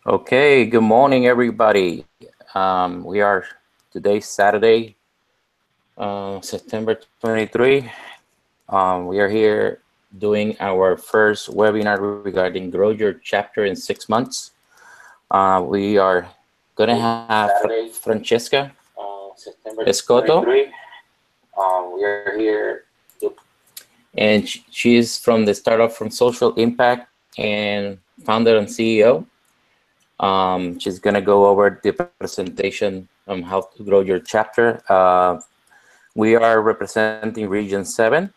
Okay, good morning, everybody. We are today, Saturday, September 23. We are here doing our first webinar regarding Grow Your Chapter in 6 months. We are going to have Francesca Escoto. We are here, and she is from the startup from Social Impact and founder and CEO. She's going to go over the presentation on how to grow your chapter. We are representing Region 7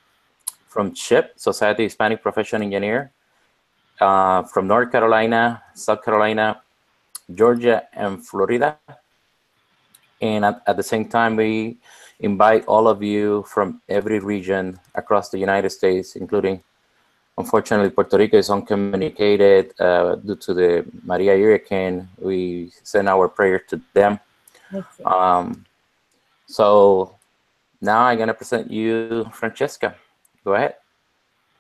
from SHPE, Society of Hispanic Professional Engineer, from North Carolina, South Carolina, Georgia, and Florida. And at the same time, we invite all of you from every region across the United States, including, unfortunately, Puerto Rico is uncommunicated due to the Maria hurricane. We send our prayers to them. So now I'm going to present you Francesca. Go ahead.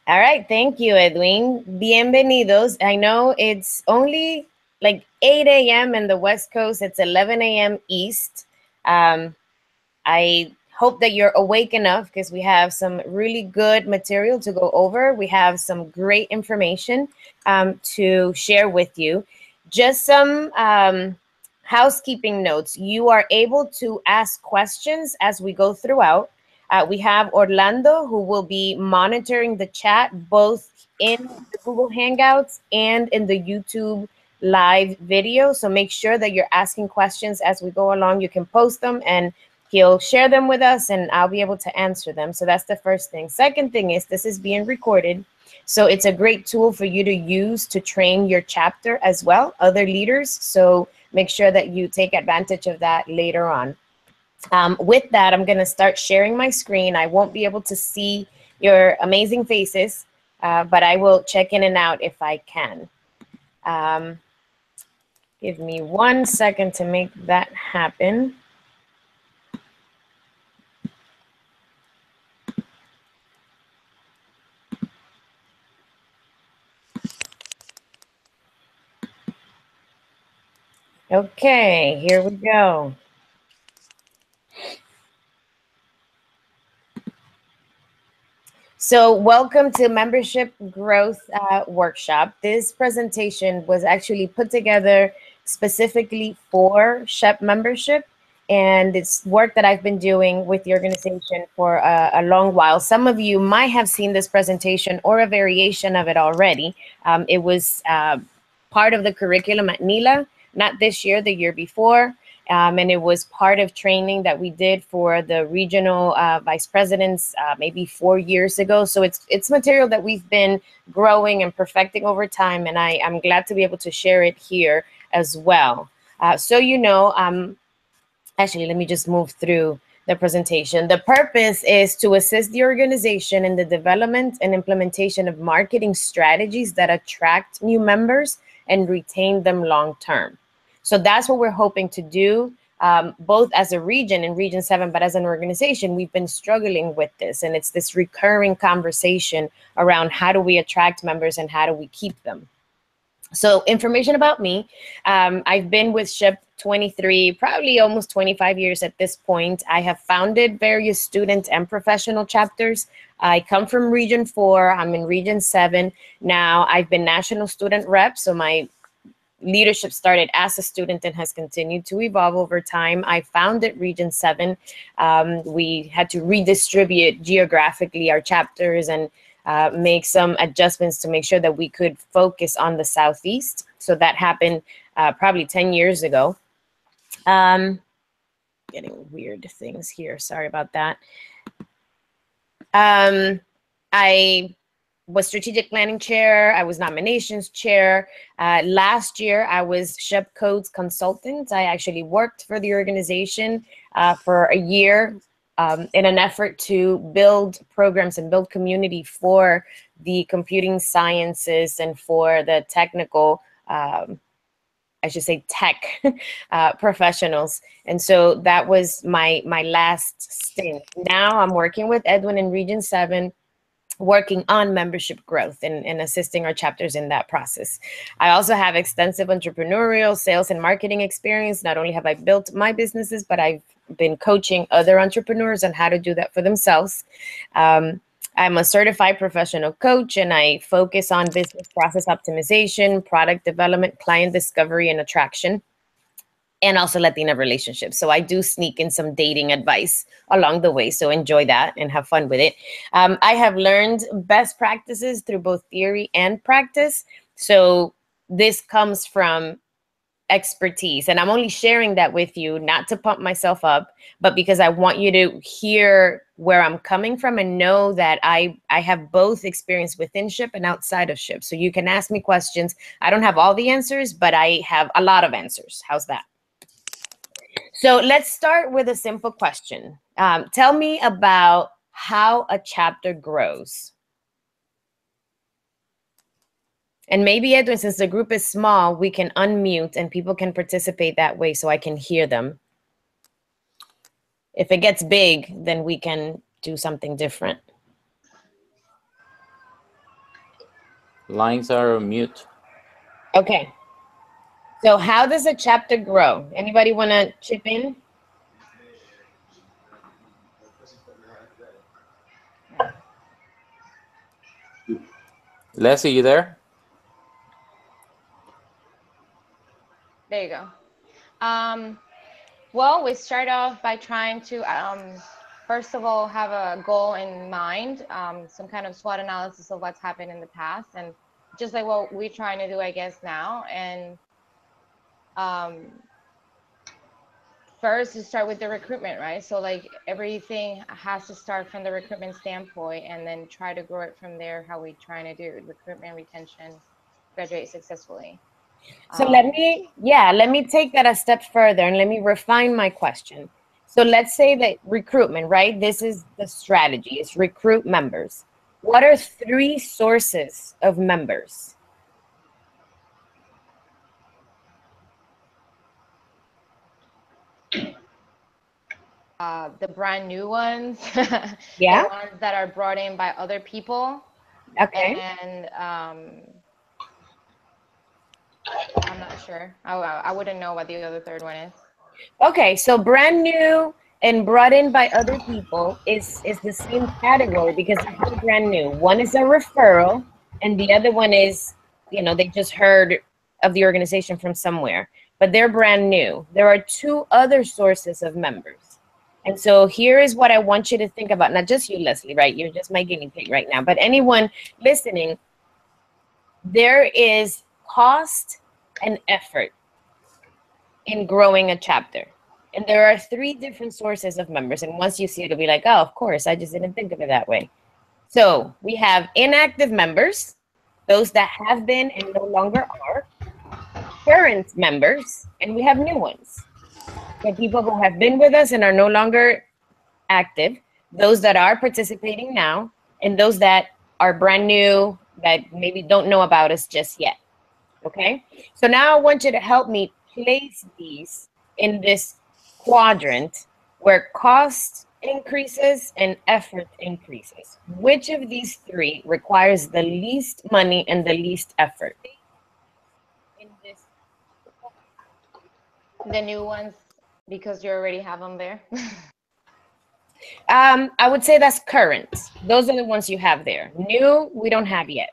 All right. Thank you, Edwin. Bienvenidos. I know it's only like 8 a.m. in the West Coast. It's 11 a.m. East. I hope that you're awake enough because we have some really good material to go over. We have some great information to share with you. Just some housekeeping notes. You are able to ask questions as we go throughout. We have Orlando, who will be monitoring the chat both in the Google Hangouts and in the YouTube live video. So make sure that you're asking questions as we go along. You can post them and he'll share them with us and I'll be able to answer them. So that's the first thing. Second thing is this is being recorded. So it's a great tool for you to use to train your chapter as well, other leaders. So make sure that you take advantage of that later on. With that, I'm going to start sharing my screen. I won't be able to see your amazing faces, but I will check in and out if I can. Give me 1 second to make that happen. Okay, here we go. So welcome to Membership Growth Workshop. This presentation was actually put together specifically for SHPE membership, and it's work that I've been doing with the organization for a long while. Some of you might have seen this presentation or a variation of it already. It was part of the curriculum at NILA, not this year, the year before. And it was part of training that we did for the regional vice presidents maybe 4 years ago. So it's material that we've been growing and perfecting over time, and I'm glad to be able to share it here as well. So you know, actually, let me just move through the presentation. The purpose is to assist the organization in the development and implementation of marketing strategies that attract new members and retain them long term. So that's what we're hoping to do, both as a region in Region 7, but as an organization, we've been struggling with this. And it's this recurring conversation around how do we attract members and how do we keep them. So information about me, I've been with SHPE 23, probably almost 25 years at this point. I have founded various student and professional chapters. I come from Region 4, I'm in Region 7. Now I've been national student rep, so my leadership started as a student and has continued to evolve over time. I founded Region 7. We had to redistribute geographically our chapters and make some adjustments to make sure that we could focus on the Southeast. So that happened probably 10 years ago. Getting weird things here. Sorry about that. I was strategic planning chair. I was nominations chair. Last year, I was SHPE Codes consultant. I actually worked for the organization for a year in an effort to build programs and build community for the computing sciences and for the technical, I should say tech professionals. And so that was my last stint. Now I'm working with Edwin in Region 7. working on membership growth and assisting our chapters in that process. I also have extensive entrepreneurial, sales, and marketing experience. Not only have I built my businesses, but I've been coaching other entrepreneurs on how to do that for themselves. I'm a certified professional coach, and I focus on business process optimization, product development, client discovery, and attraction, and also Latina relationships. So I do sneak in some dating advice along the way. So enjoy that and have fun with it. I have learned best practices through both theory and practice. So this comes from expertise. And I'm only sharing that with you, not to pump myself up, but because I want you to hear where I'm coming from and know that I have both experience within SHIP and outside of SHIP. So you can ask me questions. I don't have all the answers, but I have a lot of answers. How's that? So let's start with a simple question. Tell me about how a chapter grows. And maybe, Edwin, since the group is small, we can unmute and people can participate that way so I can hear them. If it gets big, then we can do something different. Lines are on mute. Okay. So how does a chapter grow? Anybody want to chip in? Leslie, you there? There you go. Well, we start off by trying to, first of all, have a goal in mind, some kind of SWOT analysis of what's happened in the past, and just like what we're trying to do, I guess, now. And first, you start with the recruitment, right? So like everything has to start from the recruitment standpoint, and then try to grow it from there. How we trying to do recruitment, retention, graduate successfully. So let me take that a step further and let me refine my question. So let's say that recruitment, right? This is the strategy, it's recruit members. What are 3 sources of members? The brand new ones, Yeah. the ones that are brought in by other people. Okay. And I'm not sure. I wouldn't know what the other third one is. Okay, so brand new and brought in by other people is the same category because they're brand new. One is a referral and the other one is, you know, they just heard of the organization from somewhere, but they're brand new. There are 2 other sources of members. And so here is what I want you to think about. Not just you, Leslie, right? You're just my guinea pig right now, but anyone listening, there is cost and effort in growing a chapter. And there are 3 different sources of members. And once you see it, it'll be like, oh, of course, I just didn't think of it that way. So we have inactive members, those that have been and no longer are, current members, and we have new ones. So people who have been with us and are no longer active, those that are participating now, and those that are brand new that maybe don't know about us just yet. Okay, so now I want you to help me place these in this quadrant where cost increases and effort increases. Which of these 3 requires the least money and the least effort? In this, The new ones, because you already have them there. I would say that's current. Those are the ones you have there. New, we don't have yet.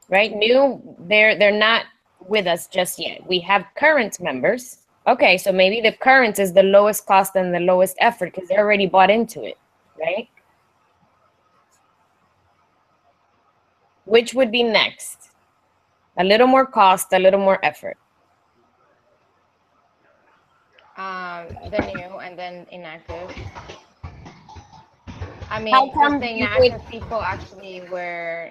Right? New, they're not with us just yet. We have current members. Okay, so maybe the current is the lowest cost and the lowest effort because they're already bought into it, right? Which would be next? A little more cost, a little more effort. The new and then inactive. I mean, How just come the you inactive would? people actually were,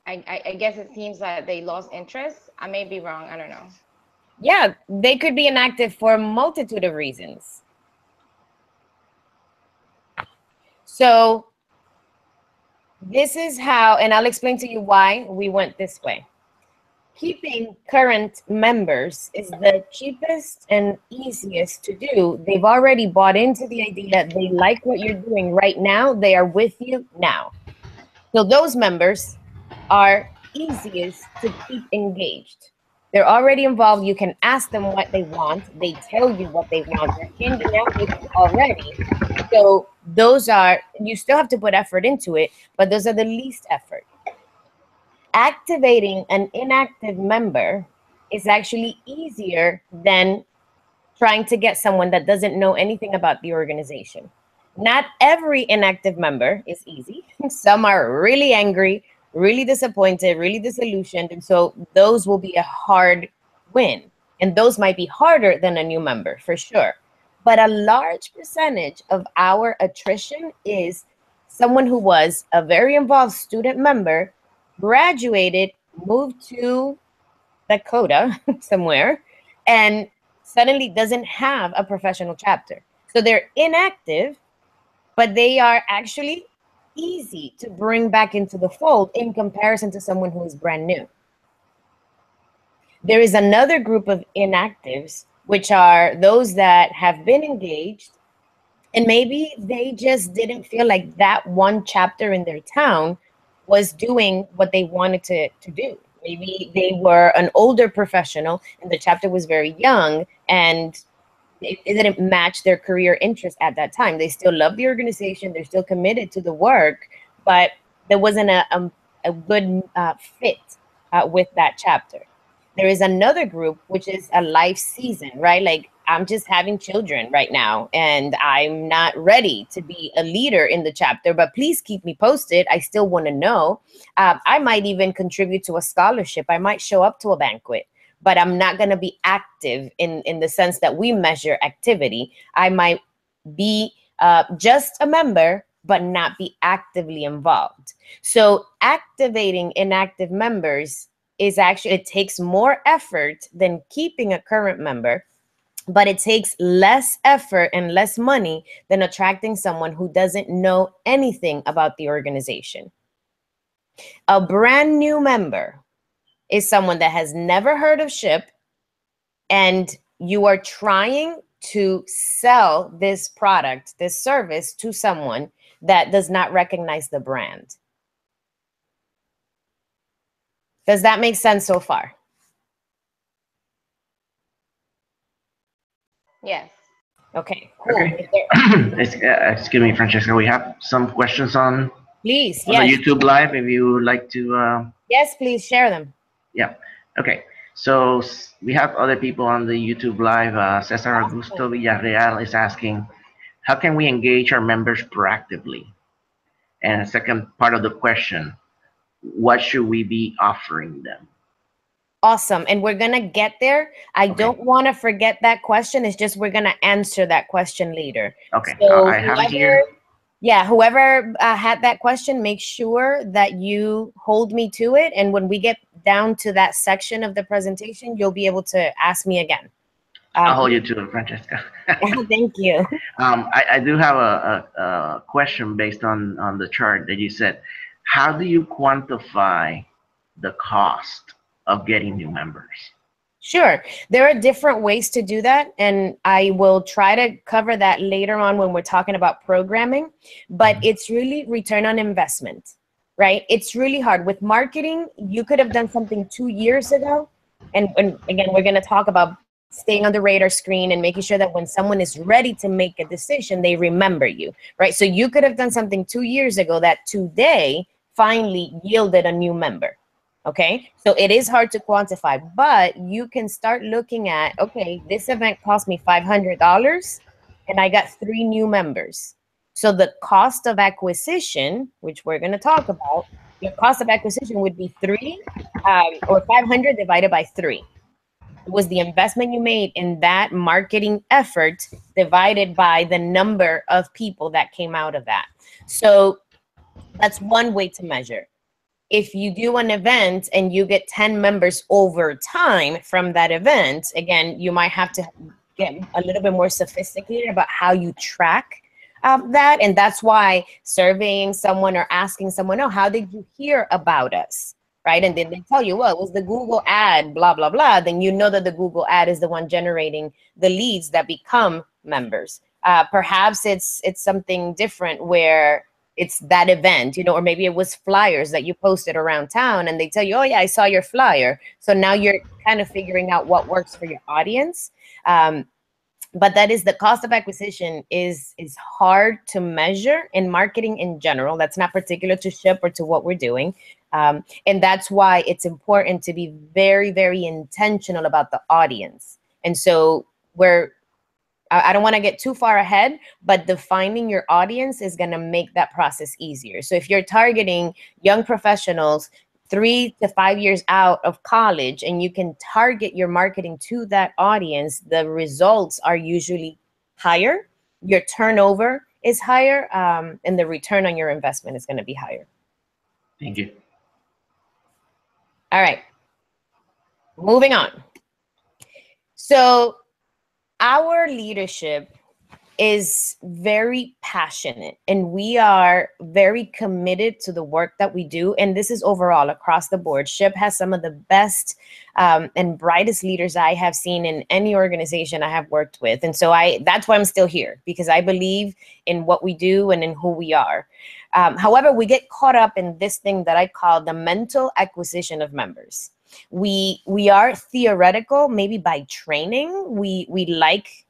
I guess it seems that they lost interest. I may be wrong. I don't know. Yeah, they could be inactive for a multitude of reasons. So this is how, and I'll explain to you why we went this way. keeping current members is the cheapest and easiest to do. They've already bought into the idea that they like what you're doing right now. They are with you now. So those members are easiest to keep engaged. They're already involved. You can ask them what they want. They tell you what they want. They're hanging out with you already. So those are, you still have to put effort into it, but those are the least effort. Activating an inactive member is actually easier than trying to get someone that doesn't know anything about the organization. Not every inactive member is easy. Some are really angry, really disappointed, really disillusioned. And so those will be a hard win. And those might be harder than a new member for sure. But a large percentage of our attrition is someone who was a very involved student member, graduated, moved to Dakota somewhere, and suddenly doesn't have a professional chapter. So they're inactive, but they are actually easy to bring back into the fold in comparison to someone who is brand new. There is another group of inactives, which are those that have been engaged, and maybe they just didn't feel like that one chapter in their town was doing what they wanted to do. Maybe they were an older professional and the chapter was very young and it didn't match their career interest at that time. They still love the organization. They're still committed to the work, but there wasn't a good fit with that chapter. There is another group, which is a life season, right? Like, I'm just having children right now and I'm not ready to be a leader in the chapter, but please keep me posted. I still want to know. I might even contribute to a scholarship. I might show up to a banquet, but I'm not going to be active in the sense that we measure activity. I might be just a member, but not be actively involved. So activating inactive members is actually, it takes more effort than keeping a current member, but it takes less effort and less money than attracting someone who doesn't know anything about the organization. A brand new member is someone that has never heard of SHPE, and you are trying to sell this product, this service to someone that does not recognize the brand. Does that make sense so far? Yes. Okay, cool. Okay. Excuse me, Francesca. We have some questions on Please, the yes. YouTube Live. If you would like to. Yes, please share them. Yeah. Okay. So we have other people on the YouTube Live. Cesar Augusto Villarreal is asking, how can we engage our members proactively? And the second part of the question, what should we be offering them? Awesome. And we're going to get there. I don't want to forget that question. It's just we're going to answer that question later. Okay. So I have it here. Yeah, whoever had that question, make sure that you hold me to it. And when we get down to that section of the presentation, you'll be able to ask me again. I'll hold you to it, Francesca. Thank you. I do have a question based on the chart that you said. How do you quantify the cost of getting new members? Sure. There are different ways to do that, and I will try to cover that later on when we're talking about programming, but it's really return on investment, right? It's really hard. With marketing, you could have done something 2 years ago, and again, we're going to talk about staying on the radar screen and making sure that when someone is ready to make a decision, they remember you, right? So you could have done something 2 years ago that today finally yielded a new member. Okay, so it is hard to quantify, but you can start looking at, okay, this event cost me $500 and I got 3 new members. So the cost of acquisition, which we're going to talk about, your cost of acquisition would be 3 or 500 divided by 3. It was the investment you made in that marketing effort divided by the number of people that came out of that. So that's one way to measure. If you do an event and you get 10 members over time from that event, again, you might have to get a little bit more sophisticated about how you track that. And that's why surveying someone or asking someone, oh, how did you hear about us? right? And then they tell you, well, it was the Google ad, blah, blah, blah. Then you know that the Google ad is the one generating the leads that become members. Perhaps it's something different where it's that event, or maybe it was flyers that you posted around town and they tell you, oh yeah, I saw your flyer. So now you're kind of figuring out what works for your audience. But that is, the cost of acquisition is hard to measure in marketing in general. That's not particular to SHIP or to what we're doing. And that's why it's important to be very, very intentional about the audience. And so I don't want to get too far ahead, but defining your audience is going to make that process easier. So if you're targeting young professionals 3 to 5 years out of college and you can target your marketing to that audience, the results are usually higher, your turnover is higher, and the return on your investment is going to be higher. Thank you. All right, moving on. So our leadership is very passionate and we are very committed to the work that we do. And this is overall across the board. SHIP has some of the best and brightest leaders I have seen in any organization I have worked with. And so that's why I'm still here, because I believe in what we do and in who we are. However, we get caught up in this thing that I call the mental acquisition of members. We are theoretical, maybe by training. We like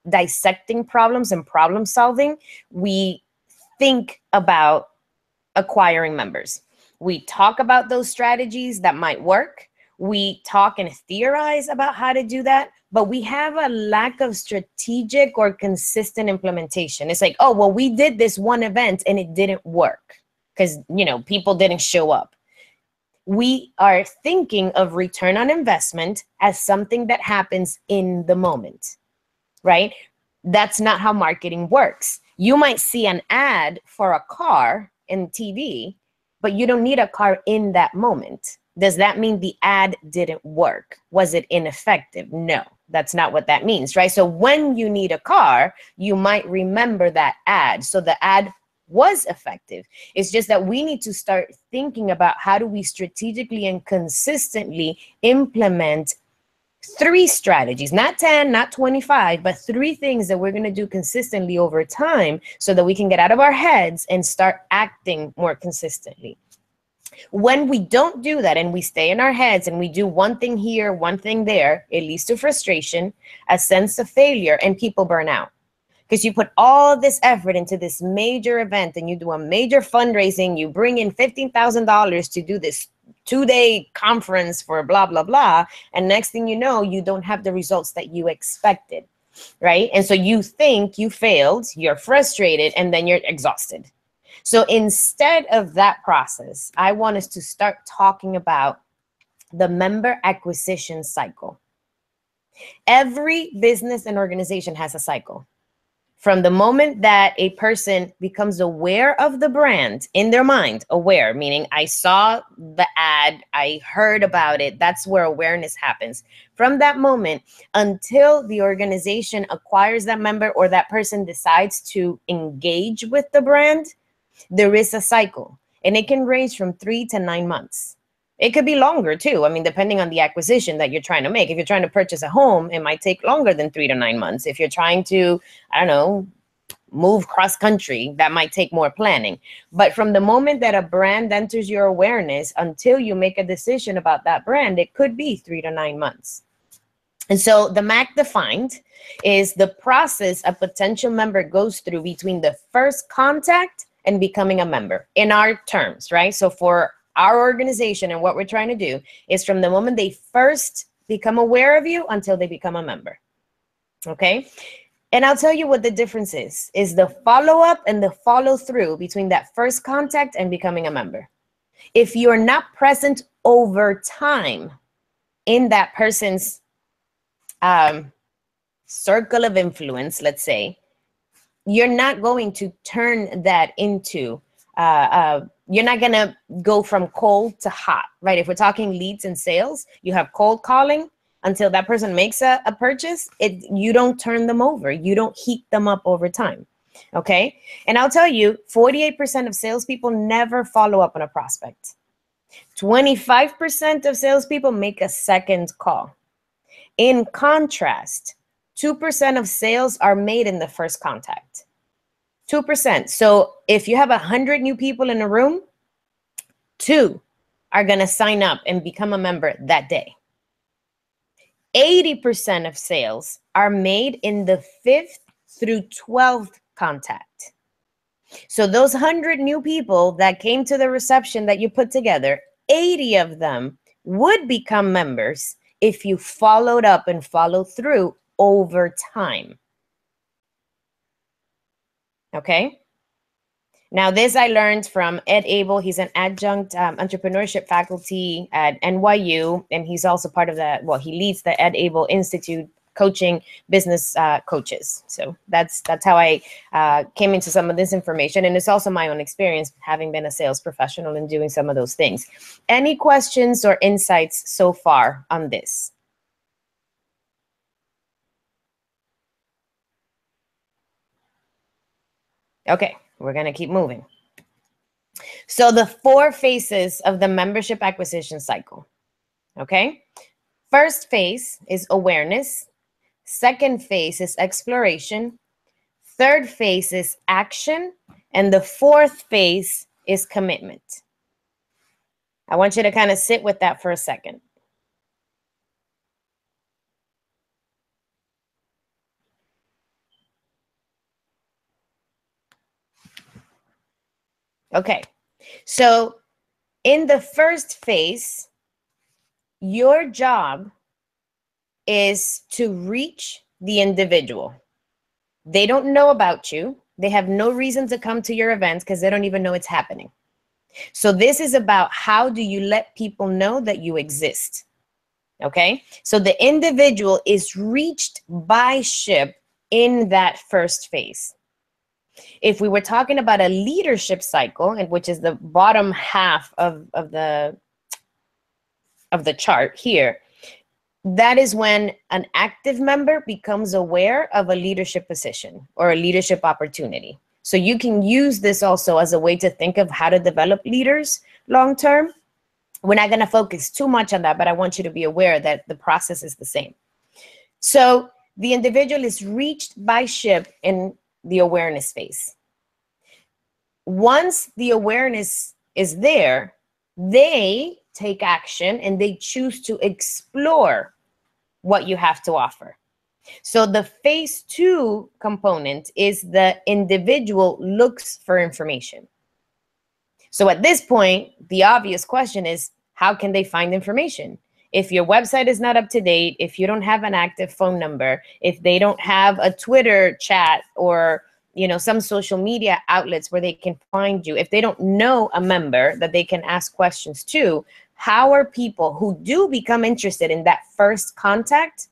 dissecting problems and problem solving. We think about acquiring members. We talk about those strategies that might work. We talk and theorize about how to do that, but we have a lack of strategic or consistent implementation. It's like, oh, well, we did this one event and it didn't work because, people didn't show up. We are thinking of return on investment as something that happens in the moment. Right? That's not how marketing works. You might see an ad for a car in TV, but you don't need a car in that moment. Does that mean the ad didn't work? Was it ineffective? No, that's not what that means, right? So when you need a car, you might remember that ad. So the ad was effective. It's just that we need to start thinking about how do we strategically and consistently implement 3 strategies, not 10, not 25, but 3 things that we're going to do consistently over time so that we can get out of our heads and start acting more consistently. When we don't do that and we stay in our heads and we do one thing here, one thing there, it leads to frustration, a sense of failure, and people burn out. Because you put all this effort into this major event and you do a major fundraising, you bring in $15,000 to do this 2-day conference for blah, blah, blah. And next thing you know, you don't have the results that you expected, right? And so you think you failed, you're frustrated, and then you're exhausted. So instead of that process, I want us to start talking about the member acquisition cycle. Every business and organization has a cycle. From the moment that a person becomes aware of the brand in their mind, aware, meaning I saw the ad, I heard about it, that's where awareness happens. From that moment until the organization acquires that member or that person decides to engage with the brand, there is a cycle. And it can range from 3 to 9 months. It could be longer too. I mean, depending on the acquisition that you're trying to make. If you're trying to purchase a home, it might take longer than 3 to 9 months. If you're trying to, I don't know, move cross country, that might take more planning. But from the moment that a brand enters your awareness until you make a decision about that brand, it could be 3 to 9 months. And so the MAC defined is the process a potential member goes through between the first contact and becoming a member in our terms, right? So for our organization and what we're trying to do is from the moment they first become aware of you until they become a member, okay? And I'll tell you what the difference is the follow-up and the follow-through between that first contact and becoming a member. If you're not present over time in that person's circle of influence, let's say, you're not going to turn that into you're not going to go from cold to hot, right? If we're talking leads and sales, you have cold calling until that person makes a purchase. You don't turn them over. You don't heat them up over time, okay? And I'll tell you, 48% of salespeople never follow up on a prospect. 25% of salespeople make a second call. In contrast, 2% of sales are made in the first contact. 2%. So if you have 100 new people in a room, 2 are going to sign up and become a member that day. 80% of sales are made in the 5th through 12th contact. So those 100 new people that came to the reception that you put together, 80 of them would become members if you followed up and followed through over time. Okay? Now, this I learned from Ed Abel. He's an adjunct entrepreneurship faculty at NYU, and he's also part of the, well, he leads the Ed Abel Institute coaching business coaches. So that's how I came into some of this information. And it's also my own experience, having been a sales professional and doing some of those things. Any questions or insights so far on this? Okay, we're going to keep moving. So the 4 phases of the membership acquisition cycle. Okay. First phase is awareness. Second phase is exploration. Third phase is action. And the 4th phase is commitment. I want you to kind of sit with that for a second. Okay, so in the first phase, your job is to reach the individual. They don't know about you. They have no reason to come to your events because they don't even know it's happening. So this is about how do you let people know that you exist. Okay, so the individual is reached by SHPE in that first phase. If we were talking about a leadership cycle, and which is the bottom half of the chart here, that is when an active member becomes aware of a leadership position or a leadership opportunity. So you can use this also as a way to think of how to develop leaders long term. We're not going to focus too much on that, but I want you to be aware that the process is the same. So the individual is reached by SHPE in the awareness phase. Once the awareness is there, they take action and they choose to explore what you have to offer. So the phase 2 component is the individual looks for information. So at this point, the obvious question is, how can they find information? If your website is not up to date, if you don't have an active phone number, if they don't have a Twitter chat or some social media outlets where they can find you, if they don't know a member that they can ask questions to, how are people who do become interested in that first contact,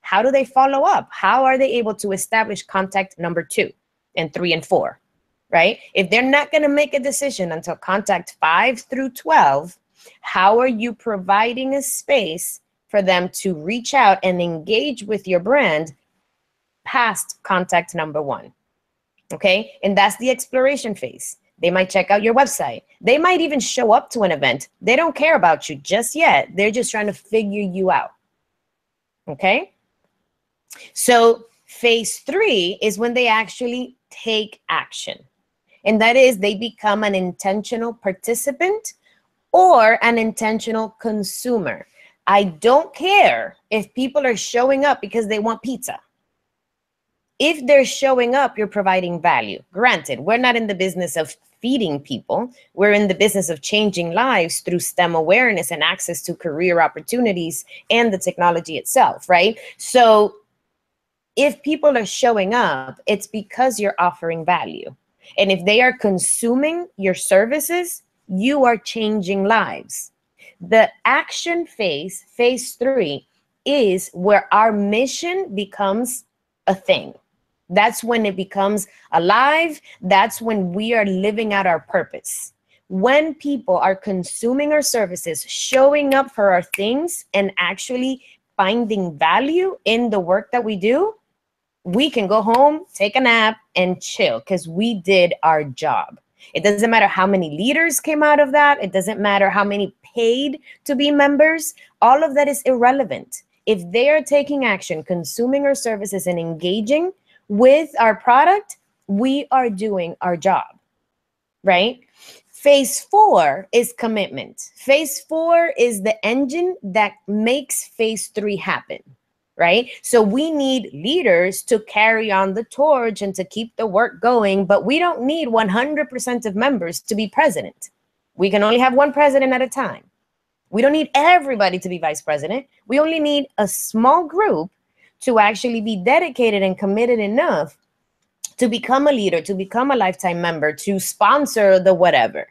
how do they follow up? How are they able to establish contact number 2 and 3 and 4, right? If they're not going to make a decision until contact 5 through 12, how are you providing a space for them to reach out and engage with your brand past contact number 1? Okay, and that's the exploration phase. They might check out your website. They might even show up to an event. They don't care about you just yet. They're just trying to figure you out. Okay, so phase 3 is when they actually take action. And that is they become an intentional participant or an intentional consumer. I don't care if people are showing up because they want pizza. If they're showing up, you're providing value. Granted, we're not in the business of feeding people. We're in the business of changing lives through STEM awareness and access to career opportunities and the technology itself, right? So if people are showing up, it's because you're offering value. And if they are consuming your services, you are changing lives. The action phase, phase 3, is where our mission becomes a thing. That's when it becomes alive. That's when we are living out our purpose. When people are consuming our services, showing up for our things, and actually finding value in the work that we do, we can go home, take a nap, and chill because we did our job. It doesn't matter how many leaders came out of that. It doesn't matter how many paid to be members. All of that is irrelevant. If they are taking action, consuming our services, and engaging with our product, we are doing our job, right? Phase 4 is commitment. Phase 4 is the engine that makes phase 3 happen, right? So we need leaders to carry on the torch and to keep the work going, but we don't need 100% of members to be president. We can only have one president at a time. We don't need everybody to be vice president. We only need a small group to actually be dedicated and committed enough to become a leader, to become a lifetime member, to sponsor the whatever.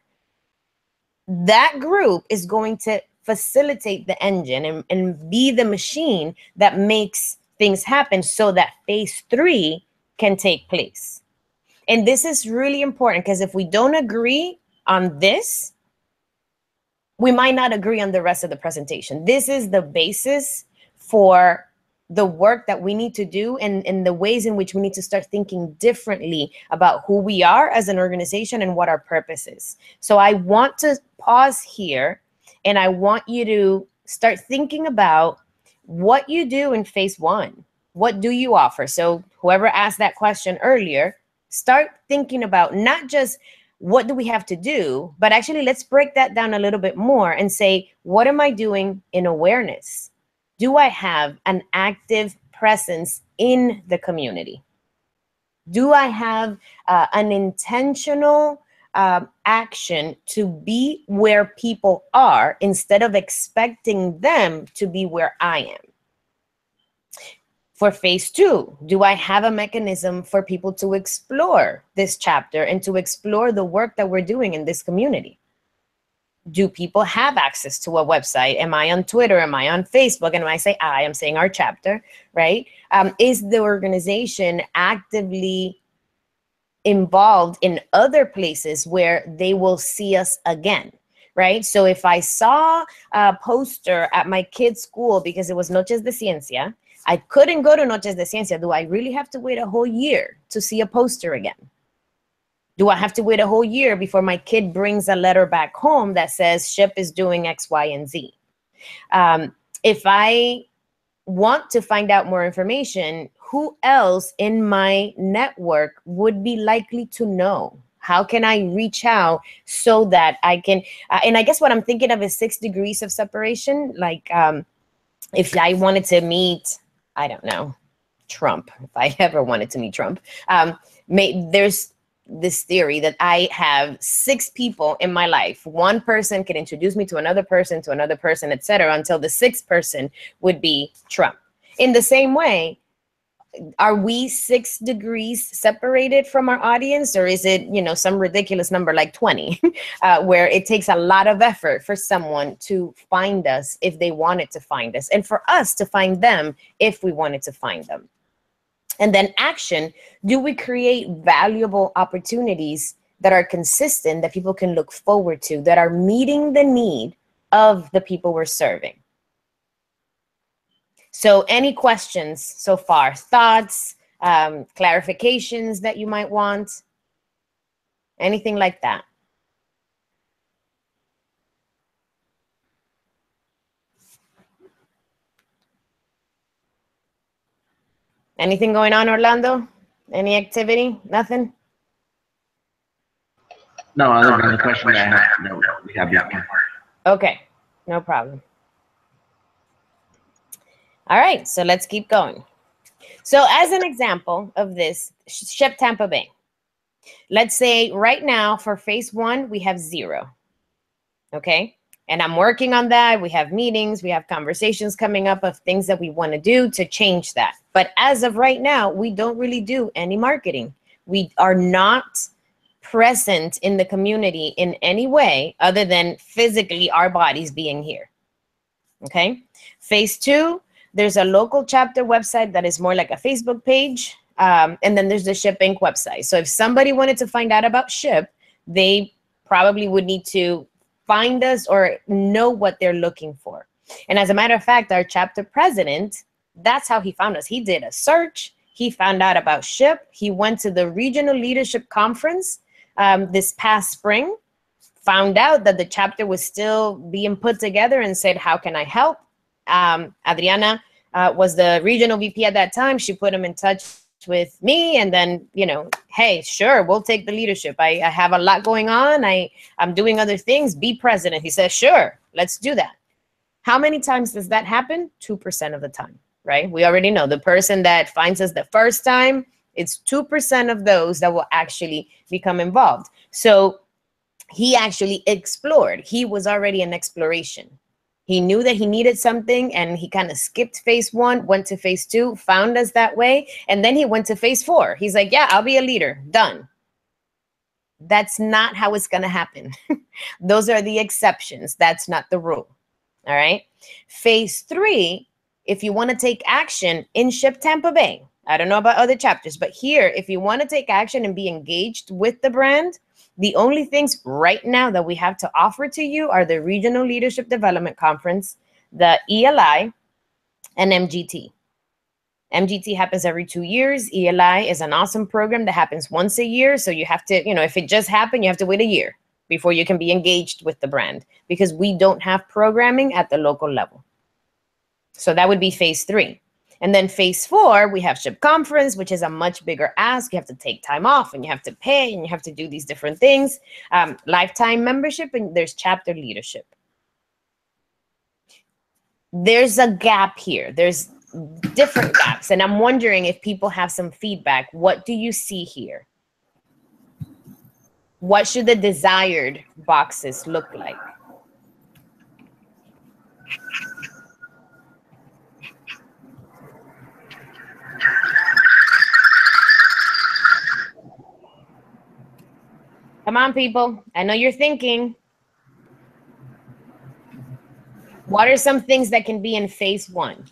That group is going to facilitate the engine and be the machine that makes things happen so that phase 3 can take place. And this is really important because if we don't agree on this, we might not agree on the rest of the presentation. This is the basis for the work that we need to do and the ways in which we need to start thinking differently about who we are as an organization and what our purpose is. So I want to pause here and I want you to start thinking about what you do in phase 1. What do you offer? So whoever asked that question earlier, start thinking about not just what do we have to do, but actually let's break that down a little bit more and say, what am I doing in awareness? Do I have an active presence in the community? Do I have an intentional action to be where people are instead of expecting them to be where I am? For phase 2, do I have a mechanism for people to explore this chapter and to explore the work that we're doing in this community? Do people have access to a website? Am I on Twitter? Am I on Facebook? And when I say I'm saying our chapter, right? Is the organization actively involved in other places where they will see us again, right? So if I saw a poster at my kid's school because it was Noches de Ciencia, I couldn't go to Noches de Ciencia. Do I really have to wait a whole year to see a poster again? Do I have to wait a whole year before my kid brings a letter back home that says SHPE is doing X, Y, and Z? If I want to find out more information, who else in my network would be likely to know? How can I reach out so that I can, and I guess what I'm thinking of is 6 degrees of separation. Like if I wanted to meet, I don't know, Trump, if I ever wanted to meet Trump, there's this theory that I have 6 people in my life. One person can introduce me to another person, etc., until the 6th person would be Trump. In the same way, are we 6 degrees separated from our audience, or is it, you know, some ridiculous number like 20, where it takes a lot of effort for someone to find us if they wanted to find us, and for us to find them if we wanted to find them? And then action, do we create valuable opportunities that are consistent, that people can look forward to, that are meeting the need of the people we're serving? So any questions so far? Thoughts, clarifications that you might want? Anything like that? Anything going on, Orlando? Any activity? Nothing? No, other than the question that we have before. Okay, no problem. All right, so let's keep going. So as an example of this, SHPE Tampa Bay. Let's say right now for phase 1, we have 0. Okay, and I'm working on that. We have meetings, we have conversations coming up of things that we want to do to change that. But as of right now, we don't really do any marketing. We are not present in the community in any way other than physically our bodies being here. Okay, phase 2, there's a local chapter website that is more like a Facebook page. And then there's the SHPE Inc. website. So if somebody wanted to find out about SHPE, they probably would need to find us or know what they're looking for. And as a matter of fact, our chapter president, that's how he found us. He did a search. He found out about SHPE. He went to the regional leadership conference this past spring, found out that the chapter was still being put together and said, how can I help? Adriana was the regional VP at that time. She put him in touch with me, and then, you know, hey, sure, we'll take the leadership. I have a lot going on. I'm doing other things. Be president. He says, sure, let's do that. How many times does that happen? 2% of the time, right? We already know the person that finds us the first time, it's 2% of those that will actually become involved. So he actually explored. He was already in exploration. He knew that he needed something, and he kind of skipped phase 1, went to phase 2, found us that way, and then he went to phase 4. He's like, yeah, I'll be a leader, done. That's not how it's going to happen. Those are the exceptions. That's not the rule. All right. Phase 3, if you want to take action in SHPE Tampa Bay, I don't know about other chapters, but here, if you want to take action and be engaged with the brand, the only things right now that we have to offer to you are the Regional Leadership Development Conference, the ELI, and MGT. MGT happens every 2 years. ELI is an awesome program that happens once a year. So you have to, you know, if it just happened, you have to wait a year before you can be engaged with the brand, because we don't have programming at the local level. So that would be phase 3. And then phase 4, we have SHPE Conference, which is a much bigger ask. You have to take time off, and you have to pay, and you have to do these different things. Lifetime membership, and there's chapter leadership. There's a gap here. There's different gaps. And I'm wondering if people have some feedback. What do you see here? What should the desired boxes look like? Come on, people. I know you're thinking. What are some things that can be in phase 1?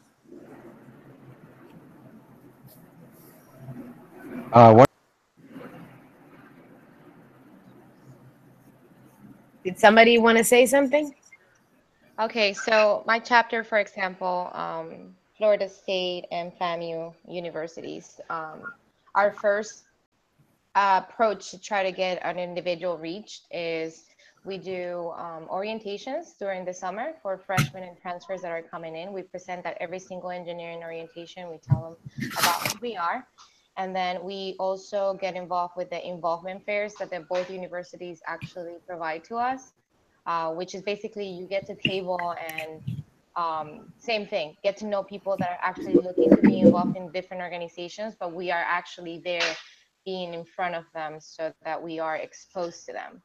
Did somebody want to say something? Okay, so my chapter, for example, Florida State and FAMU universities, our first approach to try to get an individual reached is we do orientations during the summer for freshmen and transfers that are coming in. We present at every single engineering orientation. We tell them about who we are. And then we also get involved with the involvement fairs that both universities actually provide to us, which is basically you get to table and same thing, get to know people that are actually looking to be involved in different organizations, but we are actually there being in front of them so that we are exposed to them.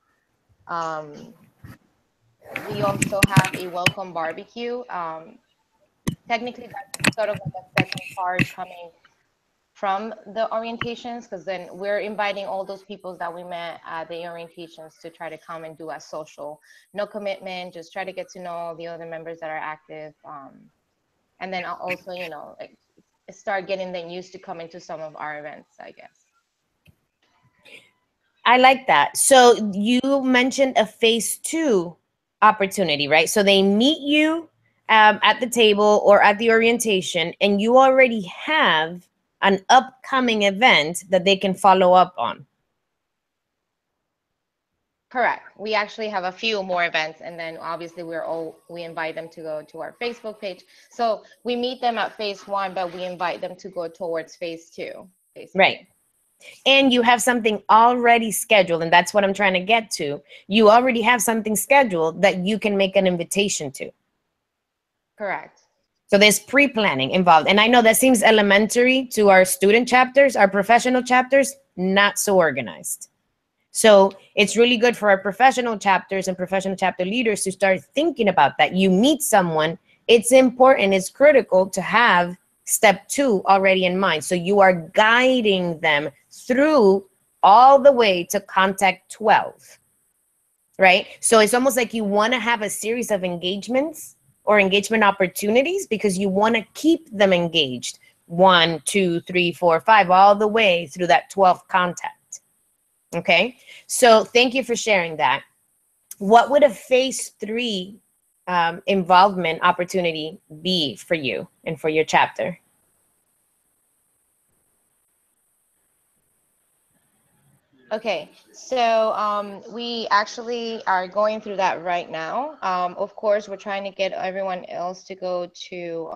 We also have a welcome barbecue. Technically, that's sort of like a second part coming from the orientations, because then we're inviting all those people that we met at the orientations to try to come and do a social, no commitment, just try to get to know the other members that are active. And then also, you know, like start getting them used to coming to some of our events, I guess. I like that. So you mentioned a phase 2 opportunity, right? So they meet you at the table or at the orientation, and you already have an upcoming event that they can follow up on. Correct. We actually have a few more events, and then obviously we invite them to go to our Facebook page. So we meet them at phase 1, but we invite them to go towards phase 2. Basically. Right. And you have something already scheduled, and that's what I'm trying to get to. You already have something scheduled that you can make an invitation to. Correct. So there's pre-planning involved. And I know that seems elementary to our student chapters, our professional chapters, not so organized. So it's really good for our professional chapters and professional chapter leaders to start thinking about that. You meet someone, it's important, it's critical to have step 2 already in mind. So you are guiding them through all the way to contact 12, right? So it's almost like you want to have a series of engagements or engagement opportunities because you want to keep them engaged 1, 2, 3, 4, 5, all the way through that 12th contact. Okay, so thank you for sharing that. What would a phase 3 involvement opportunity be for you and for your chapter? Okay, so we actually are going through that right now. Of course, we're trying to get everyone else to go to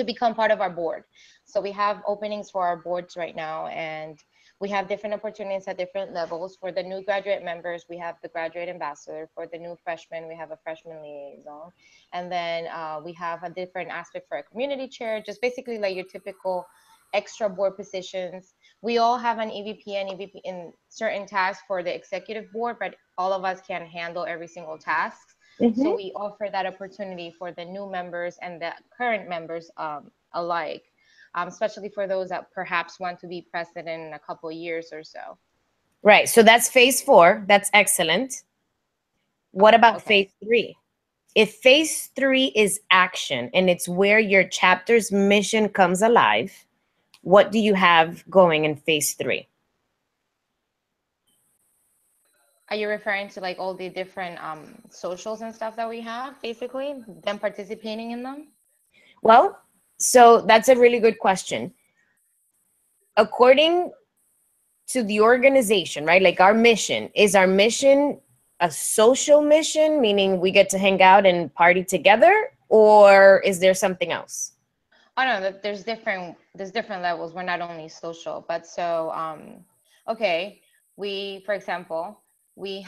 become part of our board. So we have openings for our boards right now, and we have different opportunities at different levels. For the new graduate members, we have the graduate ambassador. For the new freshmen, we have a freshman liaison. And then we have a different aspect for a community chair, just basically like your typical extra board positions. We all have an EVP and EVP in certain tasks for the executive board, but all of us can't handle every single task. So we offer that opportunity for the new members and the current members alike, especially for those that perhaps want to be president in a couple of years or so. Right. So that's phase 4. That's excellent. What about Okay. phase 3? If phase 3 is action and it's where your chapter's mission comes alive, what do you have going in phase 3? Are you referring to like all the different socials and stuff that we have, basically, them participating in them? Well, so that's a really good question. According to the organization, right? Like our mission, is our mission a social mission, meaning we get to hang out and party together, or is there something else? Oh no, there's different levels. We're not only social, but so okay, for example, we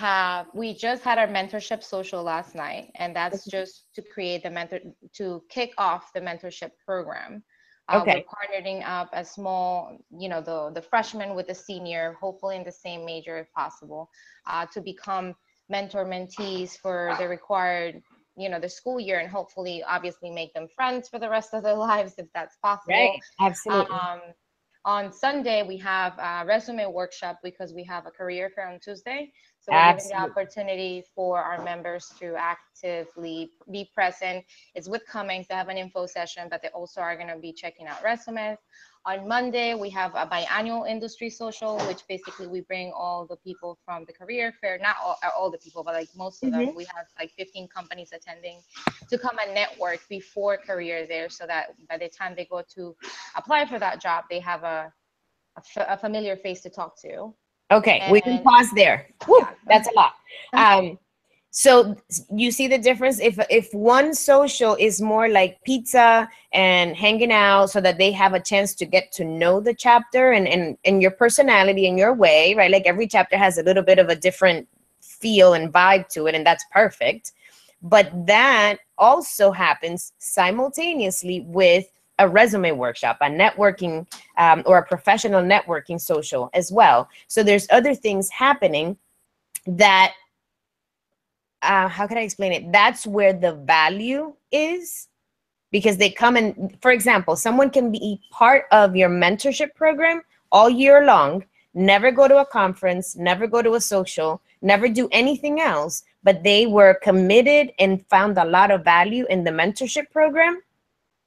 just had our mentorship social last night, and that's just to create to kick off the mentorship program. We're Okay. partnering up a small, the freshman with the senior, hopefully in the same major if possible, to become mentor mentees for the required, the school year, and hopefully obviously make them friends for the rest of their lives if that's possible. Right. Absolutely. On Sunday, we have a resume workshop because we have a career fair on Tuesday. So we're giving the opportunity for our members to actively be present. It's with Cummings. They have an info session, but they also are going to be checking out resumes. On Monday, we have a biannual industry social, which basically we bring all the people from the career fair, not all the people, but like most of them. We have like 15 companies attending to come and network before career there, so that by the time they go to apply for that job, they have a familiar face to talk to. Okay, we can pause there. Woo, yeah. That's a lot. So you see the difference? If one social is more like pizza and hanging out so that they have a chance to get to know the chapter and your personality and your way, right? Like every chapter has a little bit of a different feel and vibe to it, and that's perfect. But that also happens simultaneously with a resume workshop, a networking or a professional networking social as well. So there's other things happening that how can I explain it? That's where the value is, because they come and, for example, someone can be part of your mentorship program all year long, never go to a conference, never go to a social, never do anything else, but they were committed and found a lot of value in the mentorship program,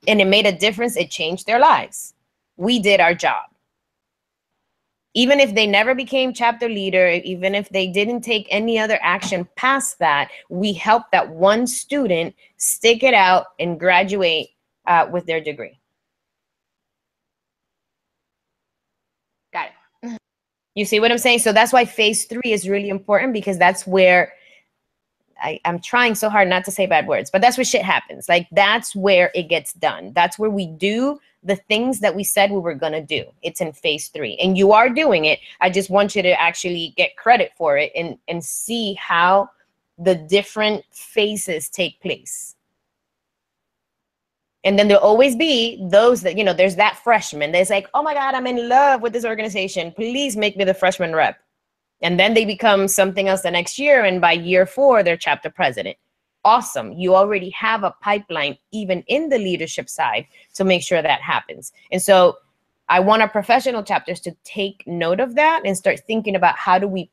and it made a difference. It changed their lives. We did our job. Even if they never became chapter leader, even if they didn't take any other action past that, we helped that one student stick it out and graduate with their degree. Got it. You see what I'm saying? So that's why phase 3 is really important, because that's where I'm trying so hard not to say bad words, but that's where shit happens. Like that's where it gets done. That's where we do the things that we said we were going to do. It's in phase 3, and you are doing it. I just want you to actually get credit for it and see how the different phases take place. And then there'll always be those that, there's that freshman that's like, oh my God, I'm in love with this organization. Please make me the freshman rep. And then they become something else the next year. And by year 4, they're chapter president. Awesome. You already have a pipeline, even in the leadership side, to make sure that happens. And so I want our professional chapters to take note of that and start thinking about how do we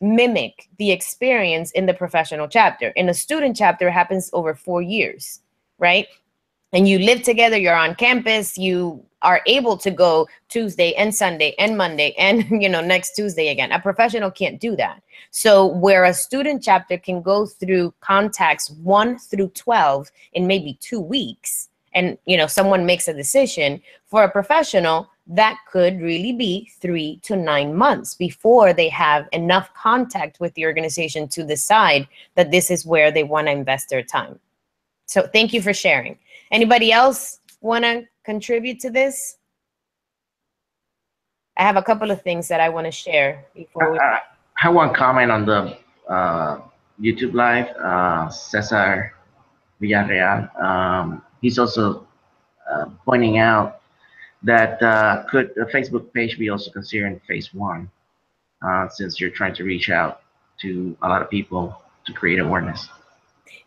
mimic the experience in the professional chapter. In a student chapter, it happens over 4 years, right? And you live together, you're on campus, you are able to go Tuesday and Sunday and Monday and, next Tuesday again. A professional can't do that. So where a student chapter can go through contacts 1 through 12 in maybe 2 weeks, and, someone makes a decision, for a professional, that could really be 3 to 9 months before they have enough contact with the organization to decide that this is where they want to invest their time. So thank you for sharing. Anybody else want to contribute to this? I have a couple of things that I want to share before we... I have one comment on the YouTube live. Cesar Villarreal. He's also pointing out that could a Facebook page be also considered in phase one, since you're trying to reach out to a lot of people to create awareness.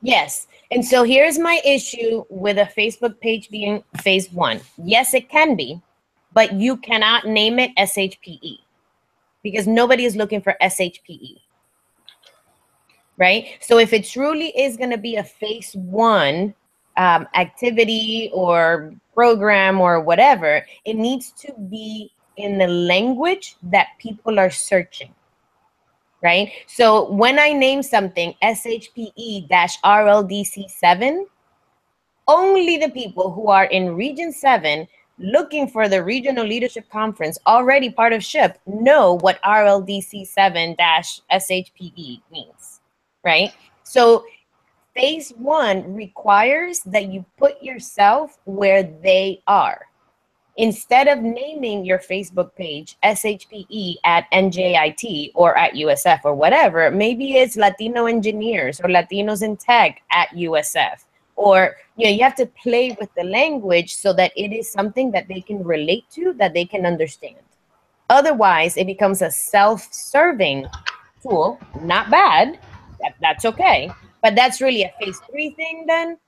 Yes. And so here's my issue with a Facebook page being phase one. Yes, it can be, but you cannot name it SHPE because nobody is looking for SHPE. Right? So if it truly is going to be a phase one activity or program or whatever, it needs to be in the language that people are searching. Right? So when I name something SHPE-RLDC7, only the people who are in Region 7 looking for the Regional Leadership Conference, already part of SHIP, know what RLDC7-SHPE means, right? So phase one requires that you put yourself where they are. Instead of naming your Facebook page SHPE at NJIT or at USF or whatever, maybe it's Latino engineers or Latinos in tech at USF. Or, you have to play with the language so that it is something that they can relate to, that they can understand. Otherwise, it becomes a self-serving tool. Not bad. That's okay. But that's really a phase 3 thing then,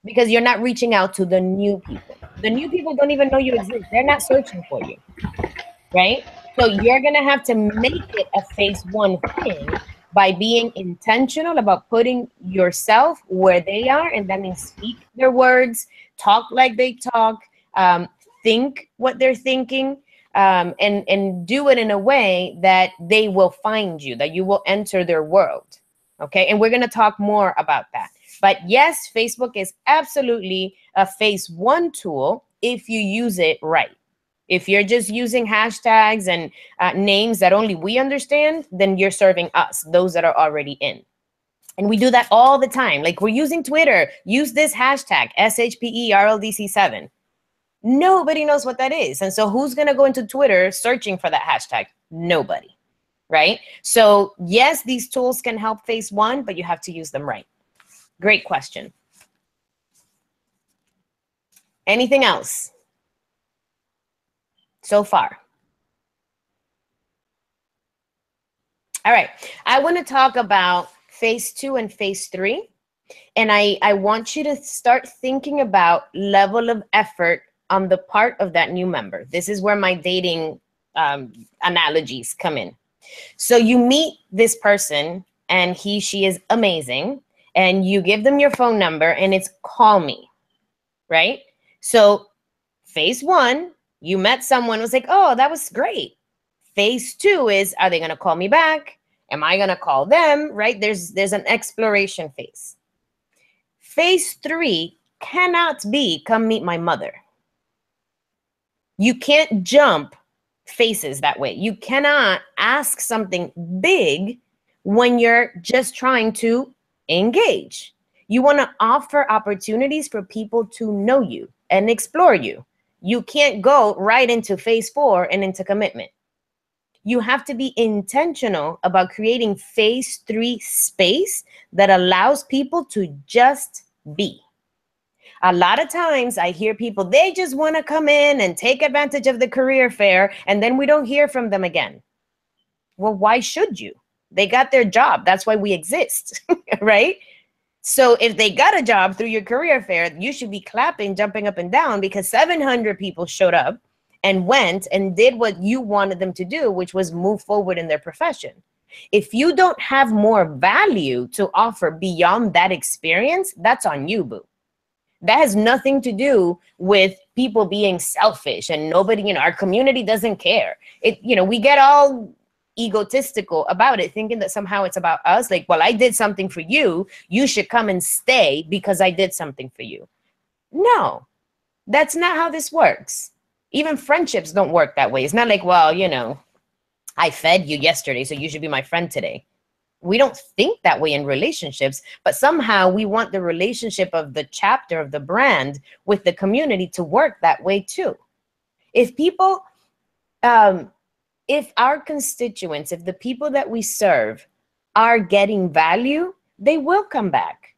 because you're not reaching out to the new people. The new people don't even know you exist. They're not searching for you, right? So you're going to have to make it a phase 1 thing by being intentional about putting yourself where they are. And that means speak their words, talk like they talk, think what they're thinking, and do it in a way that they will find you, that you will enter their world. Okay. And we're going to talk more about that. But yes, Facebook is absolutely a phase 1 tool if you use it right. If you're just using hashtags and names that only we understand, then you're serving us, those that are already in. And we do that all the time. Like we're using Twitter, use this hashtag, SHPE-RLDC7. Nobody knows what that is. And so who's going to go into Twitter searching for that hashtag? Nobody, right? So yes, these tools can help phase 1, but you have to use them right. Great question. Anything else so far? All right. I want to talk about phase 2 and phase 3. And I want you to start thinking about level of effort on the part of that new member. This is where my dating analogies come in. So you meet this person and she is amazing. And you give them your phone number and it's call me, right? So phase 1, you met someone who was like, oh, that was great. Phase 2 is, are they going to call me back? Am I going to call them, right? There's an exploration phase. Phase 3 cannot be, come meet my mother. You can't jump phases that way. You cannot ask something big when you're just trying to engage. You want to offer opportunities for people to know you and explore you. You can't go right into phase 4 and into commitment. You have to be intentional about creating phase 3 space that allows people to just be. A lot of times I hear people, they just want to come in and take advantage of the career fair, and then we don't hear from them again. Well, why should you? They got their job. That's why we exist, right? So if they got a job through your career fair, you should be clapping, jumping up and down because 700 people showed up and went and did what you wanted them to do, which was move forward in their profession. If you don't have more value to offer beyond that experience, that's on you, boo. That has nothing to do with people being selfish and nobody, our community doesn't care. We get all egotistical about it, thinking that somehow it's about us. Like, well, I did something for you. You should come and stay because I did something for you. No, that's not how this works. Even friendships don't work that way. It's not like, well, you know, I fed you yesterday, so you should be my friend today. We don't think that way in relationships, but somehow we want the relationship of the chapter of the brand with the community to work that way too. If people, if our constituents, if the people that we serve are getting value, they will come back.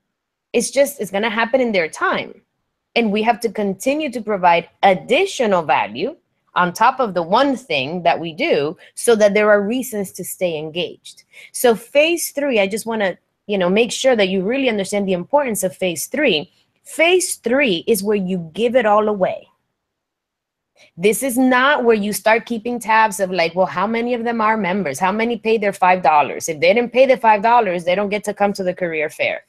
It's going to happen in their time. And we have to continue to provide additional value on top of the one thing that we do so that there are reasons to stay engaged. So phase 3, I just want to, you know, make sure that you really understand the importance of phase 3. Phase 3 is where you give it all away. This is not where you start keeping tabs of like, well, how many of them are members? How many paid their $5? If they didn't pay the $5, they don't get to come to the career fair.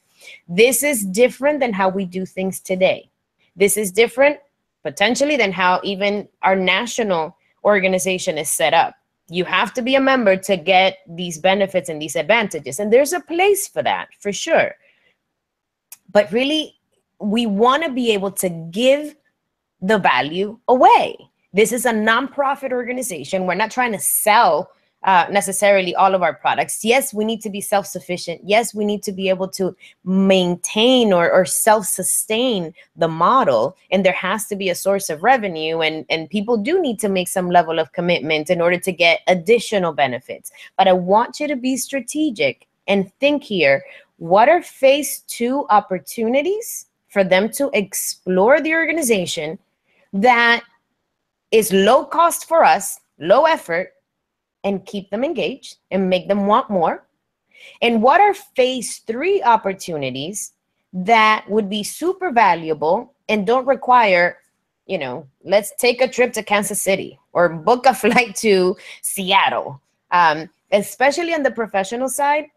This is different than how we do things today. This is different potentially than how even our national organization is set up. You have to be a member to get these benefits and these advantages. And there's a place for that, for sure. But really, we want to be able to give the value away. This is a nonprofit organization. We're not trying to sell necessarily all of our products. Yes, we need to be self-sufficient. Yes, we need to be able to maintain or self-sustain the model. And there has to be a source of revenue. And people do need to make some level of commitment in order to get additional benefits. But I want you to be strategic and think here, what are phase 2 opportunities for them to explore the organization that is low cost for us, low effort, and keep them engaged and make them want more? And what are phase 3 opportunities that would be super valuable and don't require, you know, let's take a trip to Kansas City or book a flight to Seattle. Especially on the professional side,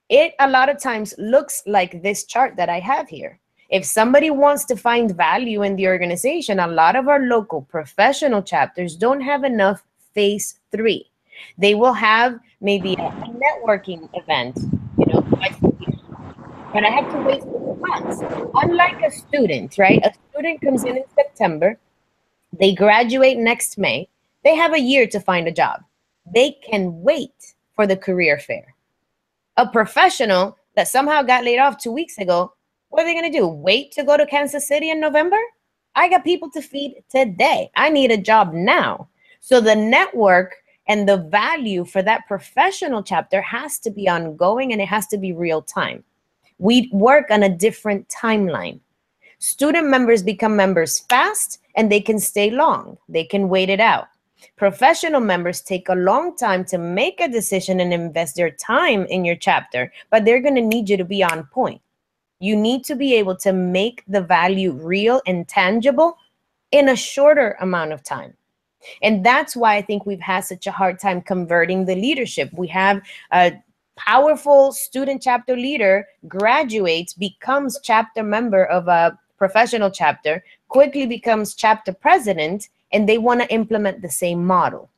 it a lot of times looks like this chart that I have here. If somebody wants to find value in the organization, a lot of our local professional chapters don't have enough phase 3. They will have maybe a networking event, you know, twice a year. But I have to wait 6 months. Unlike a student, right? A student comes in September. They graduate next May. They have a year to find a job. They can wait for the career fair. A professional that somehow got laid off 2 weeks ago, what are they going to do? Wait to go to Kansas City in November? I got people to feed today. I need a job now. So the network and the value for that professional chapter has to be ongoing, and it has to be real time. We work on a different timeline. Student members become members fast, and they can stay long. They can wait it out. Professional members take a long time to make a decision and invest their time in your chapter, but they're going to need you to be on point. You need to be able to make the value real and tangible in a shorter amount of time. And that's why I think we've had such a hard time converting the leadership. We have a powerful student chapter leader, graduates, becomes chapter member of a professional chapter, quickly becomes chapter president, and they want to implement the same model,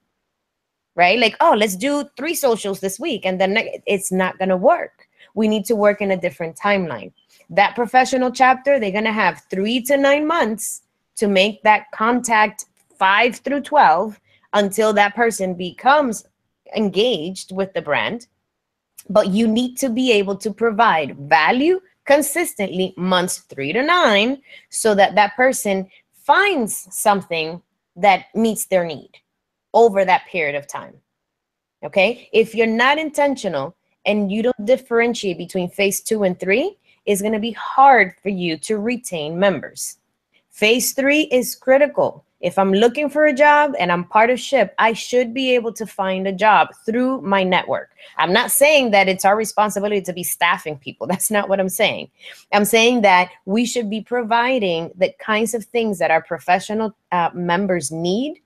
right? Like, oh, let's do 3 socials this week. And then it's not going to work. We need to work in a different timeline. That professional chapter, they're going to have 3 to 9 months to make that contact 5 through 12 until that person becomes engaged with the brand. But you need to be able to provide value consistently months 3 to 9 so that that person finds something that meets their need over that period of time. Okay? If you're not intentional and you don't differentiate between phase 2 and 3, it's going to be hard for you to retain members. Phase 3 is critical. If I'm looking for a job and I'm part of SHPE, I should be able to find a job through my network. I'm not saying that it's our responsibility to be staffing people. That's not what I'm saying. I'm saying that we should be providing the kinds of things that our professional members need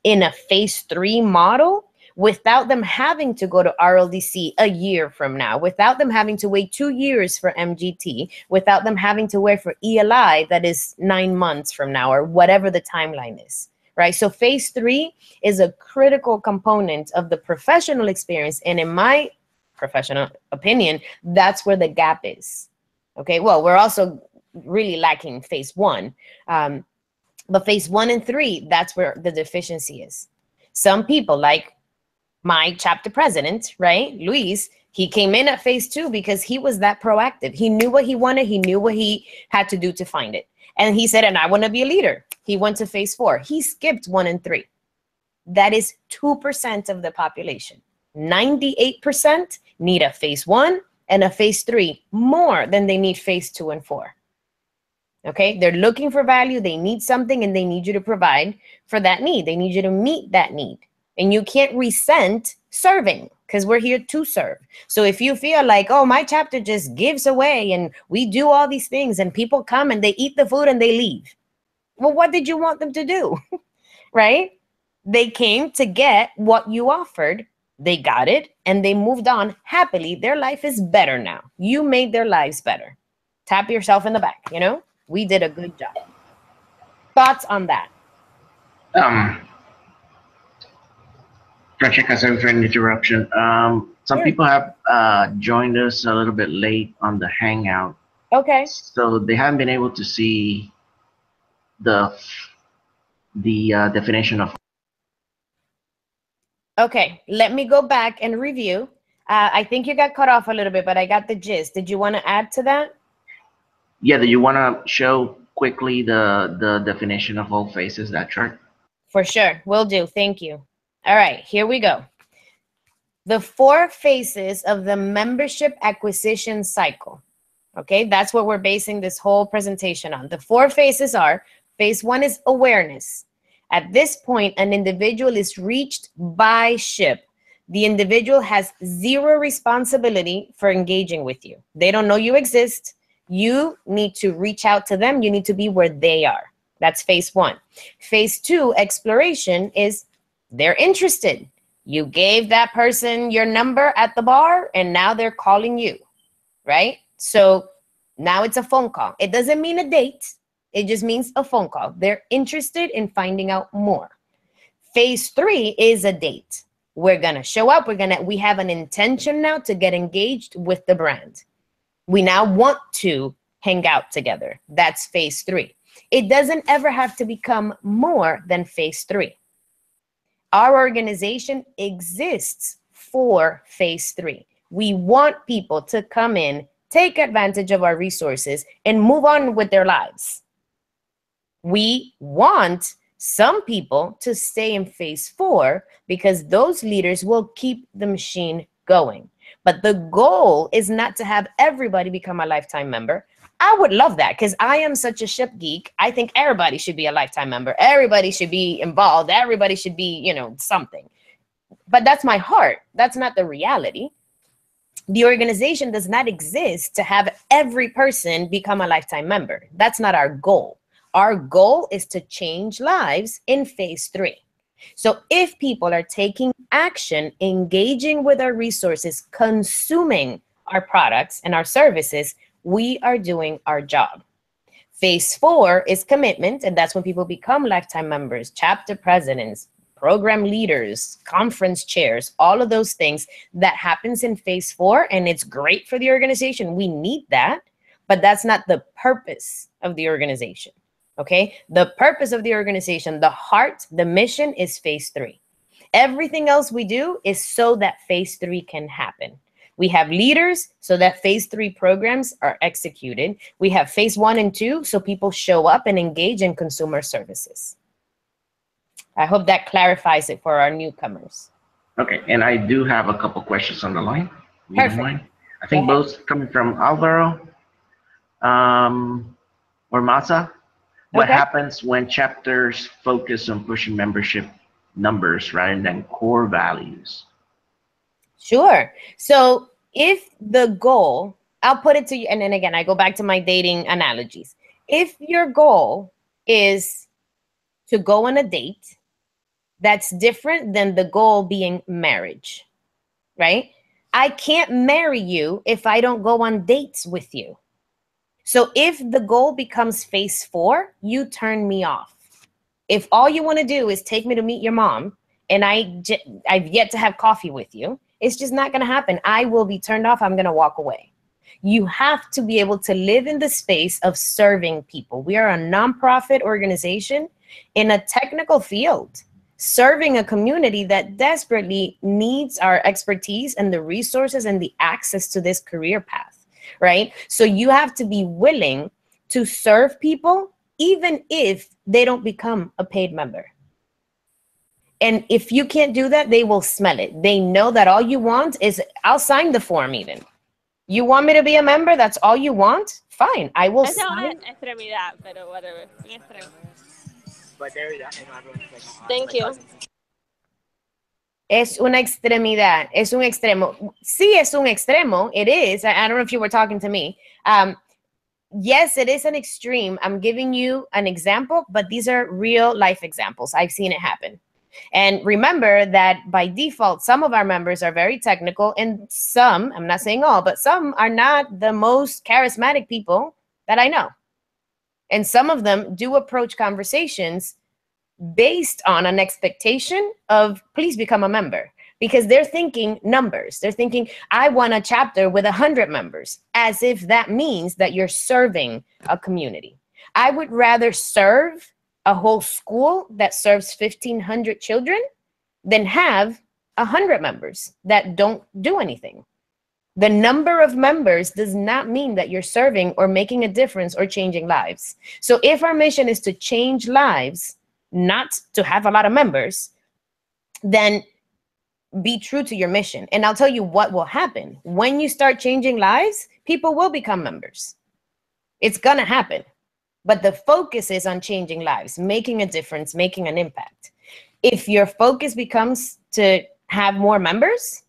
in a phase 3 model without them having to go to RLDC a year from now, without them having to wait 2 years for MGT, without them having to wait for ELI that is 9 months from now, or whatever the timeline is, right? So phase 3 is a critical component of the professional experience. And in my professional opinion, that's where the gap is. Okay, well, we're also really lacking phase 1. But phase 1 and 3, that's where the deficiency is. Some people, like my chapter president, right, Luis, he came in at phase 2 because he was that proactive. He knew what he wanted. He knew what he had to do to find it. And he said, and I want to be a leader. He went to phase 4. He skipped 1 and 3. That is 2% of the population. 98% need a phase 1 and a phase 3 more than they need phase 2 and 4. Okay, they're looking for value. They need something, and they need you to provide for that need. They need you to meet that need. And you can't resent serving, because we're here to serve. So if you feel like, oh, my chapter just gives away and we do all these things and people come and they eat the food and they leave. Well, what did you want them to do? Right? They came to get what you offered. They got it and they moved on happily. Their life is better now. You made their lives better. Tap yourself in the back, you know? We did a good job. Thoughts on that? Francesca, sorry for an interruption. Some people have joined us a little bit late on the Hangout. Okay. So they haven't been able to see the definition of. Okay, let me go back and review. I think you got cut off a little bit, but I got the gist. Did you want to add to that? Yeah, do you want to show quickly the definition of all phases, that chart? For sure, will do. Thank you. All right, here we go. The 4 phases of the membership acquisition cycle. Okay, that's what we're basing this whole presentation on. The 4 phases are, phase 1 is awareness. At this point, an individual is reached by SHPE. The individual has 0 responsibility for engaging with you. They don't know you exist. You need to reach out to them. You need to be where they are. That's phase 1. Phase 2, exploration, is they're interested. You gave that person your number at the bar and now they're calling you, right? So now it's a phone call. It doesn't mean a date. It just means a phone call. They're interested in finding out more. Phase 3 is a date. We're going to show up. We have an intention now to get engaged with the brand. We now want to hang out together. That's phase 3. It doesn't ever have to become more than phase 3. Our organization exists for phase 3. We want people to come in, take advantage of our resources, and move on with their lives. We want some people to stay in phase 4 because those leaders will keep the machine going. But the goal is not to have everybody become a lifetime member. I would love that because I am such a SHPE geek. I think everybody should be a lifetime member. Everybody should be involved. Everybody should be, you know, something. But that's my heart. That's not the reality. The organization does not exist to have every person become a lifetime member. That's not our goal. Our goal is to change lives in phase 3. So if people are taking action, engaging with our resources, consuming our products and our services, we are doing our job. Phase 4 is commitment, and that's when people become lifetime members, chapter presidents, program leaders, conference chairs, all of those things. That happens in phase 4, and it's great for the organization. We need that, but that's not the purpose of the organization. Okay, the purpose of the organization, the heart, the mission is phase 3. Everything else we do is so that phase 3 can happen. We have leaders so that phase 3 programs are executed. We have phase 1 and 2 so people show up and engage in consumer services. I hope that clarifies it for our newcomers. Okay, and I do have a couple questions on the line. Perfect. I think both coming from Alvaro or Masa. What happens when chapters focus on pushing membership numbers rather than core values? Sure. So if the goal, I'll put it to you, and then again, I go back to my dating analogies. If your goal is to go on a date, that's different than the goal being marriage, right? I can't marry you if I don't go on dates with you. So if the goal becomes phase 4, you turn me off. If all you want to do is take me to meet your mom and I've yet to have coffee with you, it's just not going to happen. I will be turned off. I'm going to walk away. You have to be able to live in the space of serving people. We are a nonprofit organization. in a technical field, serving a community that desperately needs our expertise and the resources and the access to this career path, right? So you have to be willing to serve people even if they don't become a paid member. And if you can't do that, they will smell it. They know that all you want is, I'll sign the form even. You want me to be a member? That's all you want? Fine, I will Esa es una sign. extremidad, pero whatever. Un extremo. Thank you. Es una extremidad. Es un extremo. Sí, es un extremo. It is. I don't know if you were talking to me. Yes, it is an extreme. I'm giving you an example, but these are real life examples. I've seen it happen. And remember that by default, some of our members are very technical and some, I'm not saying all, but some are not the most charismatic people that I know. And some of them do approach conversations based on an expectation of please become a member, because they're thinking numbers. They're thinking, I want a chapter with 100 members, as if that means that you're serving a community. I would rather serve a whole school that serves 1,500 children than have 100 members that don't do anything. The number of members does not mean that you're serving or making a difference or changing lives. So if our mission is to change lives, not to have a lot of members, then be true to your mission. And I'll tell you what will happen. When you start changing lives, people will become members. It's gonna happen. But the focus is on changing lives, making a difference, making an impact. If your focus becomes to have more members,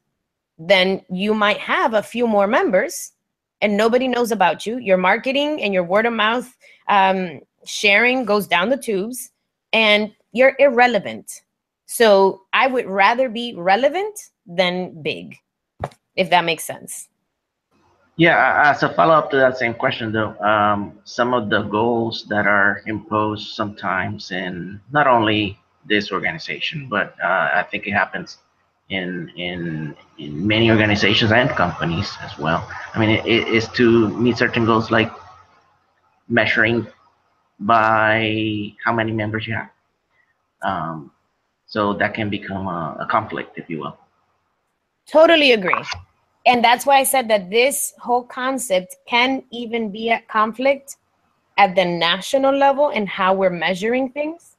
then you might have a few more members and nobody knows about you. Your marketing and your word of mouth sharing goes down the tubes and you're irrelevant. So I would rather be relevant than big, if that makes sense. Yeah, as a follow-up to that same question, though, some of the goals that are imposed sometimes in not only this organization, but I think it happens in many organizations and companies as well. I mean, it is to meet certain goals like measuring by how many members you have. So that can become a conflict, if you will. Totally agree. And that's why I said that this whole concept can even be at conflict at the national level and how we're measuring things.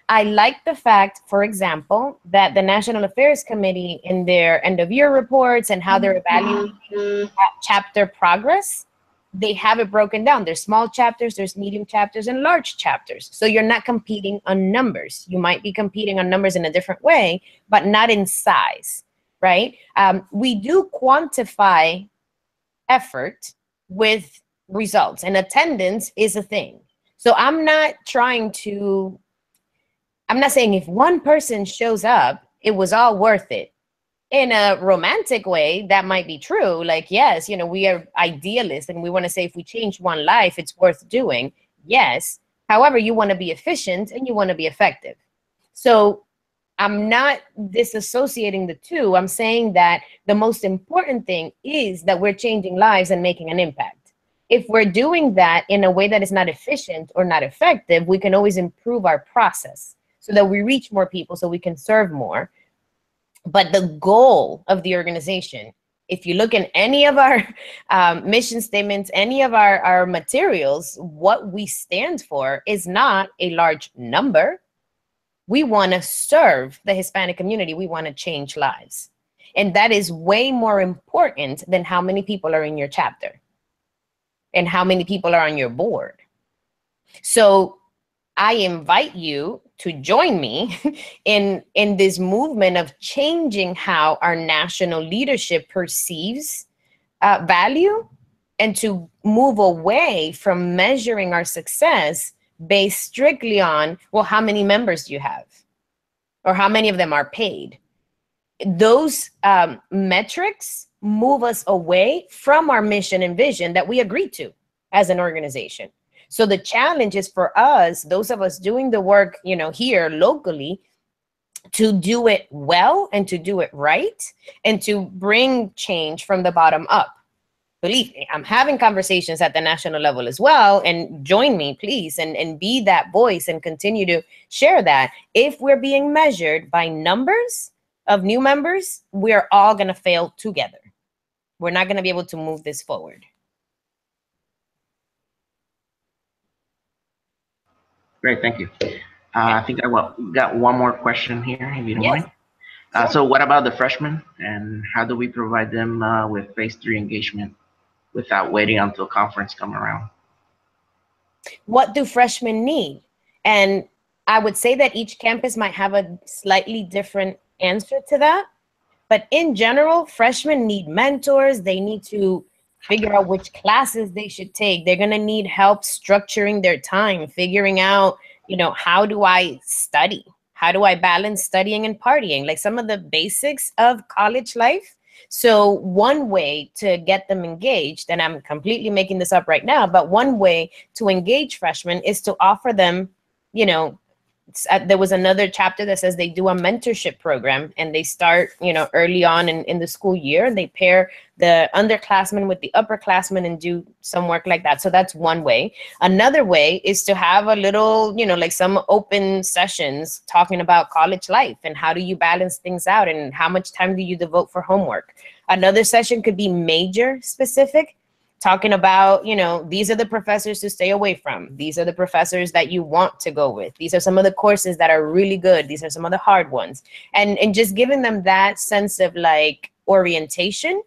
I like the fact, for example, that the National Affairs Committee in their end of year reports and how they're evaluating chapter progress, they have it broken down. There's small chapters, there's medium chapters, and large chapters. So you're not competing on numbers. You might be competing on numbers in a different way, but not in size. Right? We do quantify effort with results, and attendance is a thing. So I'm not saying if one person shows up, it was all worth it. In a romantic way, that might be true. Like, yes, we are idealists and we want to say if we change one life, it's worth doing. Yes. However, you want to be efficient and you want to be effective. So I'm not disassociating the two. I'm saying that the most important thing is that we're changing lives and making an impact. If we're doing that in a way that is not efficient or not effective, we can always improve our process so that we reach more people, so we can serve more. But the goal of the organization, if you look in any of our mission statements, any of our materials, what we stand for is not a large number. We want to serve the Hispanic community. We want to change lives. And that is way more important than how many people are in your chapter and how many people are on your board. So I invite you to join me in this movement of changing how our national leadership perceives value, and to move away from measuring our success based strictly on, well, how many members do you have? Or how many of them are paid? Those metrics move us away from our mission and vision that we agreed to as an organization. So the challenge is for us, those of us doing the work, here locally, to do it well and to do it right and to bring change from the bottom up. believe me, I'm having conversations at the national level as well. And join me, please, and be that voice and continue to share that. If we're being measured by numbers of new members, we're all going to fail together. We're not going to be able to move this forward. Great, thank you. I think I got one more question here, if you don't Yes. mind. So what about the freshmen, and how do we provide them with phase 3 engagement without waiting until conference come around? What do freshmen need? And I would say that each campus might have a slightly different answer to that. But in general, freshmen need mentors. They need to figure out which classes they should take. They're going to need help structuring their time, figuring out, you know, how do I study? How do I balance studying and partying? Like some of the basics of college life. So one way to get them engaged, and I'm completely making this up right now, but one way to engage freshmen is to offer them, you know, there was another chapter that says they do a mentorship program, and they start, you know, early on in the school year. They pair the underclassmen with the upperclassmen and do some work like that. So that's one way. Another way is to have a little, you know, like some open sessions talking about college life and how do you balance things out and how much time do you devote for homework. Another session could be major specific, talking about, you know, these are the professors to stay away from. These are the professors that you want to go with. These are some of the courses that are really good. These are some of the hard ones. And just giving them that sense of like orientation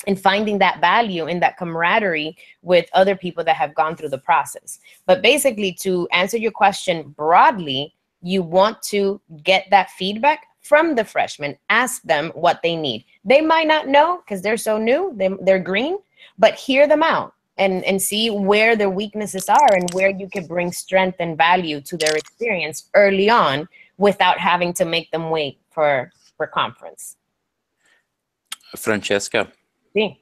and finding that value in that camaraderie with other people that have gone through the process. But basically, to answer your question broadly, you want to get that feedback from the freshmen. Ask them what they need. They might not know because they're so new, they're green, but hear them out and see where their weaknesses are and where you can bring strength and value to their experience early on without having to make them wait for conference. Francesca, Sí.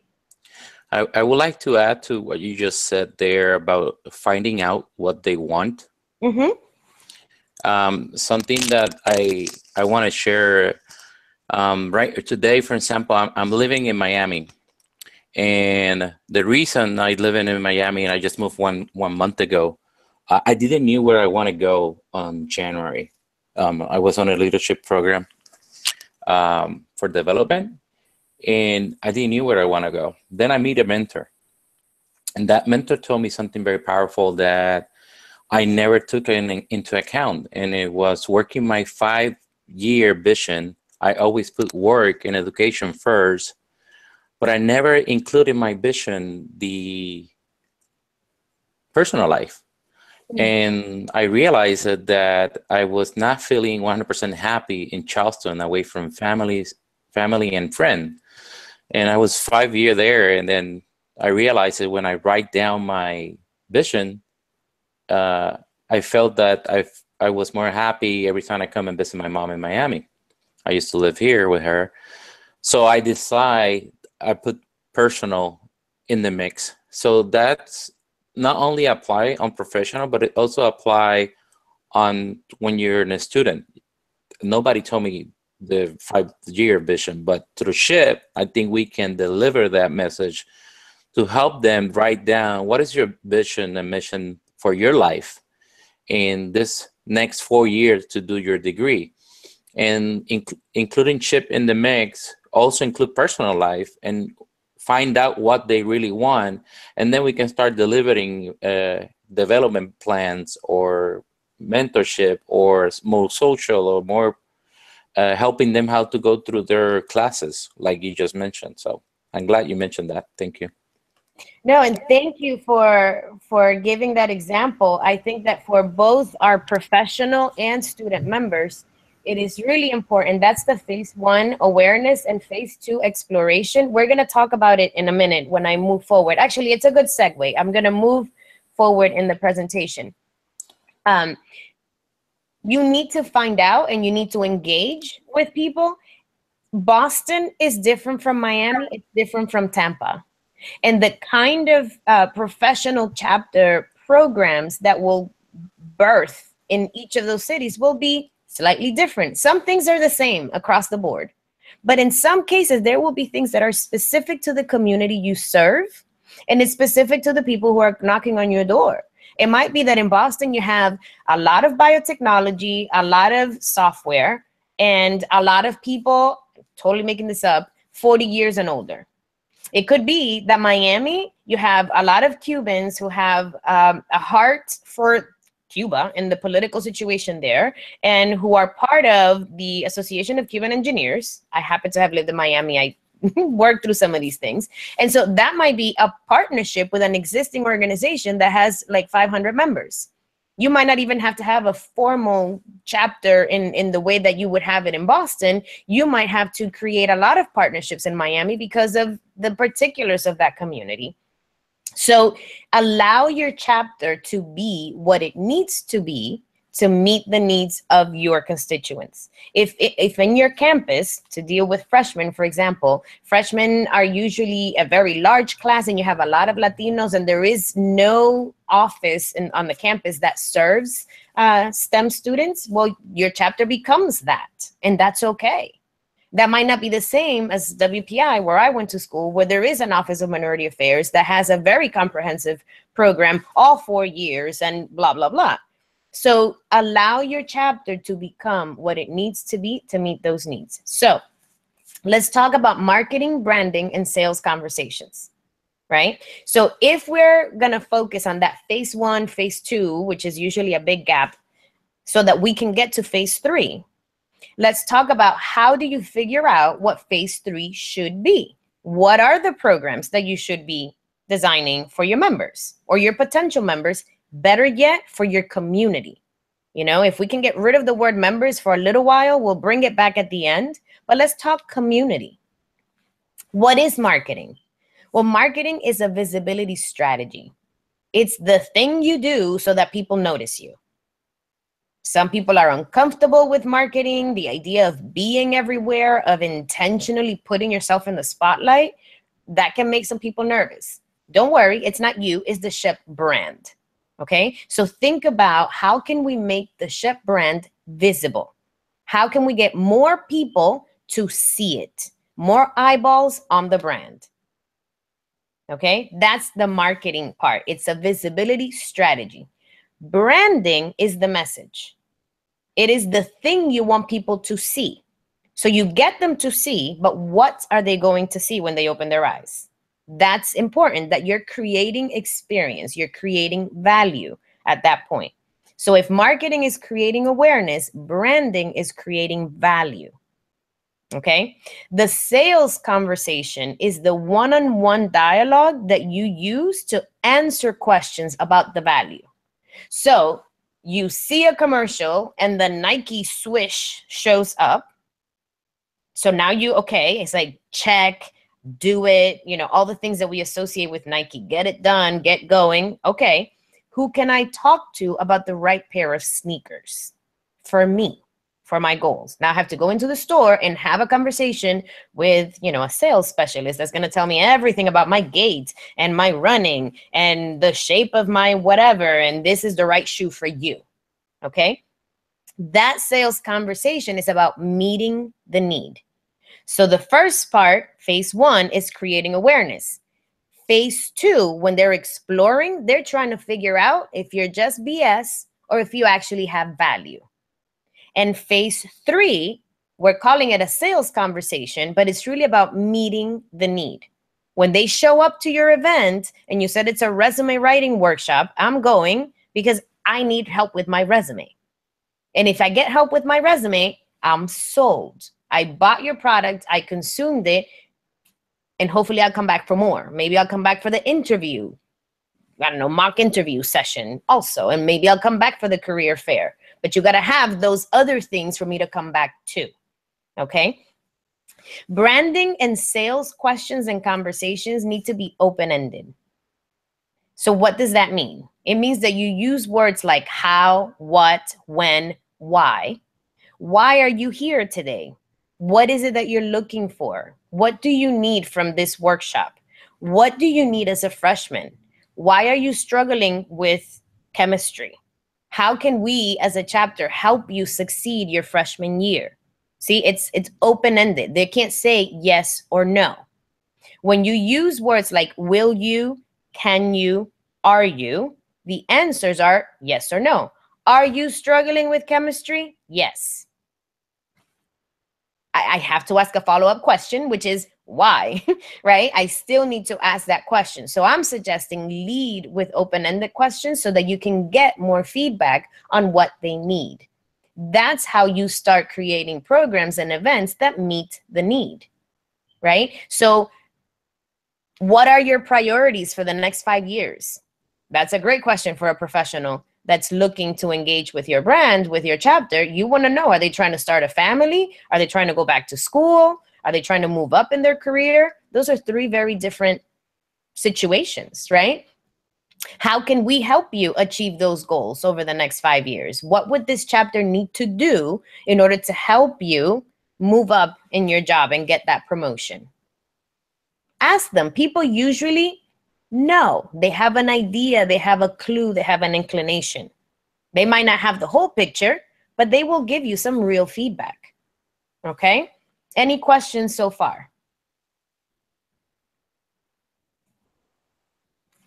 I would like to add to what you just said there about finding out what they want. Mm-hmm. Something that I want to share right today, for example, I'm living in Miami. And the reason I live in Miami and I just moved one month ago, I didn't knew where I want to go on January. I was on a leadership program for development, and I didn't knew where I want to go. Then I meet a mentor, and that mentor told me something very powerful that I never took into account, and it was working my 5-year vision. I always put work and education first, but I never included in my vision the personal life. And I realized that I was not feeling 100% happy in Charleston, away from family and friend. And I was 5 years there, and then I realized that when I write down my vision, I felt that I was more happy every time I come and visit my mom in Miami. I used to live here with her. So I put personal in the mix. So that's not only apply on professional, but it also apply on when you're a student. Nobody told me the 5-year vision, but through SHPE, I think we can deliver that message to help them write down what is your vision and mission for your life in this next 4 years to do your degree. And including SHPE in the mix, also include personal life and find out what they really want. And then we can start delivering development plans or mentorship or more social or more helping them how to go through their classes, like you just mentioned. So I'm glad you mentioned that. Thank you. No, and thank you for giving that example. I think that for both our professional and student members, it is really important. That's the phase 1 awareness and phase 2 exploration. We're going to talk about it in a minute when I move forward. Actually, it's a good segue. I'm going to move forward in the presentation. You need to find out and you need to engage with people. Boston is different from Miami. It's different from Tampa. And the kind of professional chapter programs that will birth in each of those cities will be slightly different. Some things are the same across the board, But in some cases, there will be things that are specific to the community you serve, and it's specific to the people who are knocking on your door. It might be that in Boston, you have a lot of biotechnology, a lot of software, and a lot of people, totally making this up, 40 years and older. It could be that Miami, you have a lot of Cubans who have a heart for Cuba and the political situation there, and who are part of the Association of Cuban Engineers. I happen to have lived in Miami. I worked through some of these things. And so that might be a partnership with an existing organization that has like 500 members. You might not even have to have a formal chapter in the way that you would have it in Boston. You might have to create a lot of partnerships in Miami because of the particulars of that community. So allow your chapter to be what it needs to be to meet the needs of your constituents. If in your campus, to deal with freshmen, for example, freshmen are usually a very large class and you have a lot of Latinos, and there is no office on the campus that serves STEM students, well, your chapter becomes that, and that's okay. That might not be the same as WPI, where I went to school, where there is an Office of Minority Affairs that has a very comprehensive program, all 4 years and blah, blah, blah. So allow your chapter to become what it needs to be to meet those needs. So let's talk about marketing, branding, and sales conversations, right? So if we're going to focus on that phase 1, phase 2, which is usually a big gap, so that we can get to phase 3, let's talk about how do you figure out what phase 3 should be? What are the programs that you should be designing for your members or your potential members? Better yet, for your community. You know, if we can get rid of the word members for a little while, we'll bring it back at the end. But let's talk community. What is marketing? Well, marketing is a visibility strategy. It's the thing you do so that people notice you. Some people are uncomfortable with marketing, the idea of being everywhere, of intentionally putting yourself in the spotlight. That can make some people nervous. Don't worry, it's not you, it's the SHPE brand. Okay, so think about how can we make the SHPE brand visible? How can we get more people to see it? More eyeballs on the brand. Okay, that's the marketing part. It's a visibility strategy. Branding is the message. It is the thing you want people to see. So you get them to see, but what are they going to see when they open their eyes? That's important, that you're creating experience, you're creating value at that point. So if marketing is creating awareness, branding is creating value. Okay? The sales conversation is the one-on-one dialogue that you use to answer questions about the value. So you see a commercial and the Nike swish shows up. So now it's like, check, do it, you know, all the things that we associate with Nike. Get it done, get going. Okay, who can I talk to about the right pair of sneakers for me, for my goals? Now I have to go into the store and have a conversation with, you know, a sales specialist that's going to tell me everything about my gait and my running and the shape of my whatever, and this is the right shoe for you. Okay, that sales conversation is about meeting the need. So the first part, phase 1, is creating awareness. Phase 2, when they're exploring, they're trying to figure out if you're just BS or if you actually have value. And phase 3, we're calling it a sales conversation, but it's really about meeting the need. When they show up to your event and you said it's a resume writing workshop, I'm going because I need help with my resume. And if I get help with my resume, I'm sold. I bought your product, I consumed it, and hopefully I'll come back for more. Maybe I'll come back for the interview, I don't know, mock interview session also. And maybe I'll come back for the career fair. But you got to have those other things for me to come back to. Okay? Branding and sales questions and conversations need to be open-ended. So what does that mean? It means that you use words like how, what, when, why. Why are you here today? What is it that you're looking for? What do you need from this workshop? What do you need as a freshman? Why are you struggling with chemistry? How can we as a chapter help you succeed your freshman year? See, it's open-ended. They can't say yes or no. When you use words like will you, can you, are you, the answers are yes or no. Are you struggling with chemistry? Yes. I have to ask a follow-up question, which is why, right? I still need to ask that question. So I'm suggesting lead with open-ended questions so that you can get more feedback on what they need. That's how you start creating programs and events that meet the need, right? So what are your priorities for the next 5 years? That's a great question for a professional that's looking to engage with your brand, with your chapter. You want to know, are they trying to start a family? Are they trying to go back to school? Are they trying to move up in their career? Those are 3 very different situations, right? How can we help you achieve those goals over the next 5 years? What would this chapter need to do in order to help you move up in your job and get that promotion? Ask them. People usually know. They have an idea, they have a clue, they have an inclination. They might not have the whole picture, but they will give you some real feedback. Okay? Any questions so far?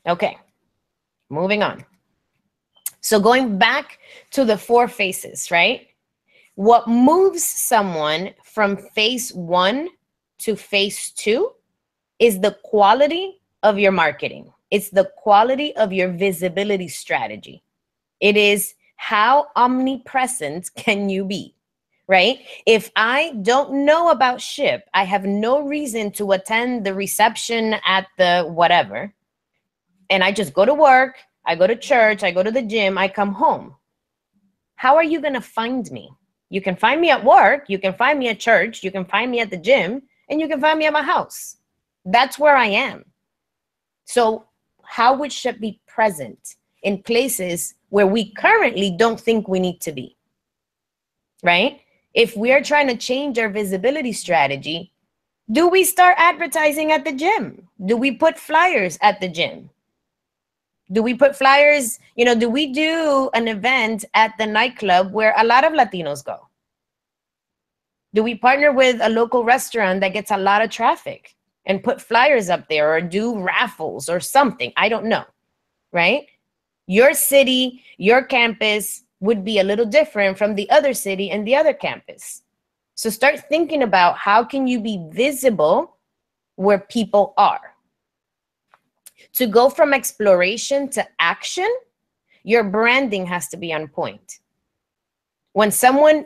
Okay, moving on. So going back to the 4 phases, right? What moves someone from phase 1 to phase 2 is the quality of your marketing. It's the quality of your visibility strategy. It is how omnipresent can you be, right? If I don't know about SHIP, I have no reason to attend the reception at the whatever, and I just go to work, I go to church, I go to the gym, I come home. How are you going to find me? You can find me at work, you can find me at church, you can find me at the gym, and you can find me at my house. That's where I am. So how would SHIP be present in places where we currently don't think we need to be, right? If we're trying to change our visibility strategy, do we start advertising at the gym? Do we put flyers at the gym? Do we put flyers, do we do an event at the nightclub where a lot of Latinos go? Do we partner with a local restaurant that gets a lot of traffic and put flyers up there, or do raffles or something? I don't know, right? Your city, your campus would be a little different from the other city and the other campus. So start thinking about how can you be visible where people are. To go from exploration to action, your branding has to be on point. When someone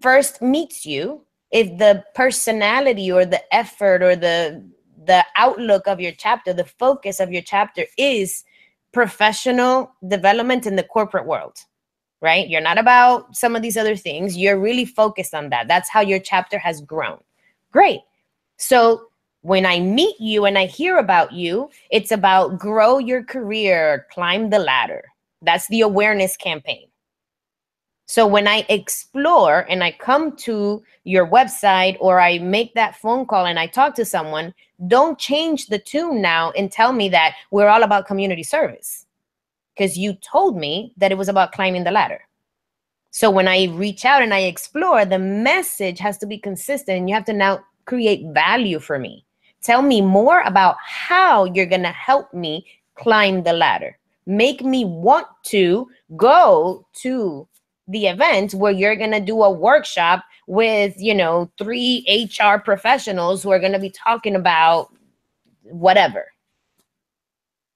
first meets you, if the personality or the effort or the outlook of your chapter, the focus of your chapter is professional development in the corporate world, right? You're not about some of these other things. You're really focused on that. That's how your chapter has grown. Great. So when I meet you and I hear about you, it's about grow your career, climb the ladder. That's the awareness campaign. So when I explore and I come to your website, or I make that phone call and I talk to someone, don't change the tune now and tell me that we're all about community service, because you told me that it was about climbing the ladder. So when I reach out and I explore, the message has to be consistent, and you have to now create value for me. Tell me more about how you're going to help me climb the ladder. Make me want to go to the event where you're going to do a workshop with, 3 HR professionals who are going to be talking about whatever,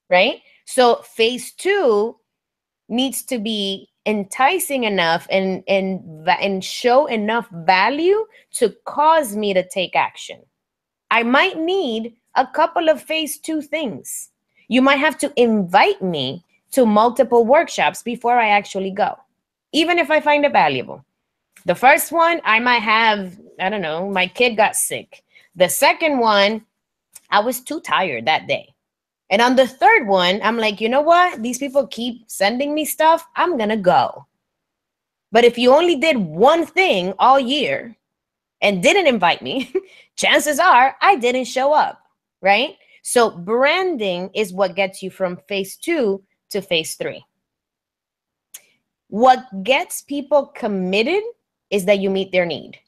right? So phase 2 needs to be enticing enough and show enough value to cause me to take action. I might need a couple of phase 2 things. You might have to invite me to multiple workshops before I actually go, even if I find it valuable. The first one, I might have, I don't know, my kid got sick. The second one, I was too tired that day. And on the third one, I'm like, you know what? These people keep sending me stuff. I'm going to go. But if you only did one thing all year and didn't invite me, chances are I didn't show up, right? So branding is what gets you from phase 2 to phase 3. What gets people committed is that you meet their need.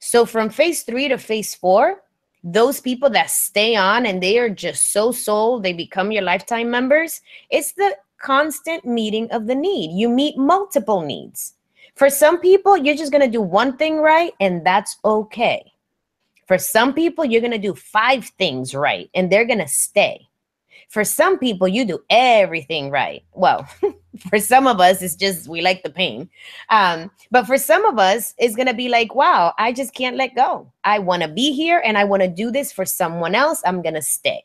So from phase 3 to phase 4, those people that stay on and they are just so sold, they become your lifetime members, it's the constant meeting of the need. You meet multiple needs. For some people, you're just going to do one thing right, and that's okay. For some people, you're going to do 5 things right, and they're going to stay. For some people, you do everything right. Well, for some of us, it's just we like the pain. But for some of us, it's going to be like, wow, I just can't let go. I want to be here and I want to do this for someone else. I'm going to stay.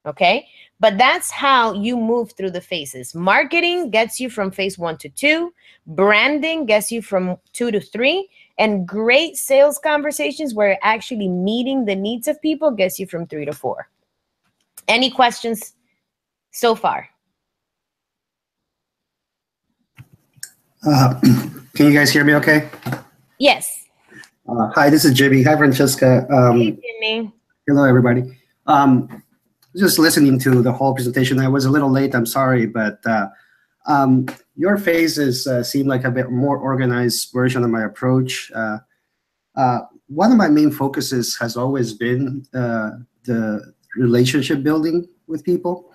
Okay. But that's how you move through the phases. Marketing gets you from phase 1 to 2. Branding gets you from 2 to 3. And great sales conversations where actually meeting the needs of people gets you from 3 to 4. Any questions so far? Can you guys hear me okay? Yes. Hi, this is Jimmy. Hi, Francesca. Hey, Jimmy. Hello, everybody. Just listening to the whole presentation. I was a little late. I'm sorry, but your phases seem like a bit more organized version of my approach. One of my main focuses has always been the relationship building with people,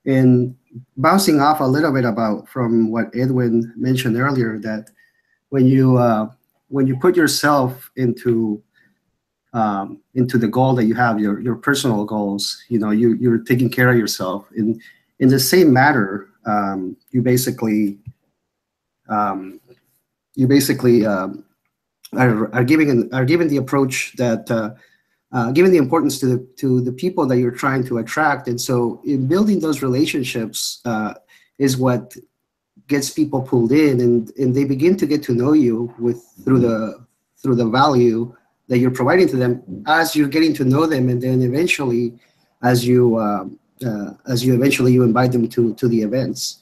and bouncing off a little bit about from what Edwin mentioned earlier, that when you put yourself into the goal that you have, your personal goals, you're taking care of yourself. In the same matter, you basically are giving the approach that giving the importance to the people that you're trying to attract. And so in building those relationships is what gets people pulled in, and they begin to get to know you through the value that you're providing to them as you're getting to know them. And then eventually as you invite them to the events.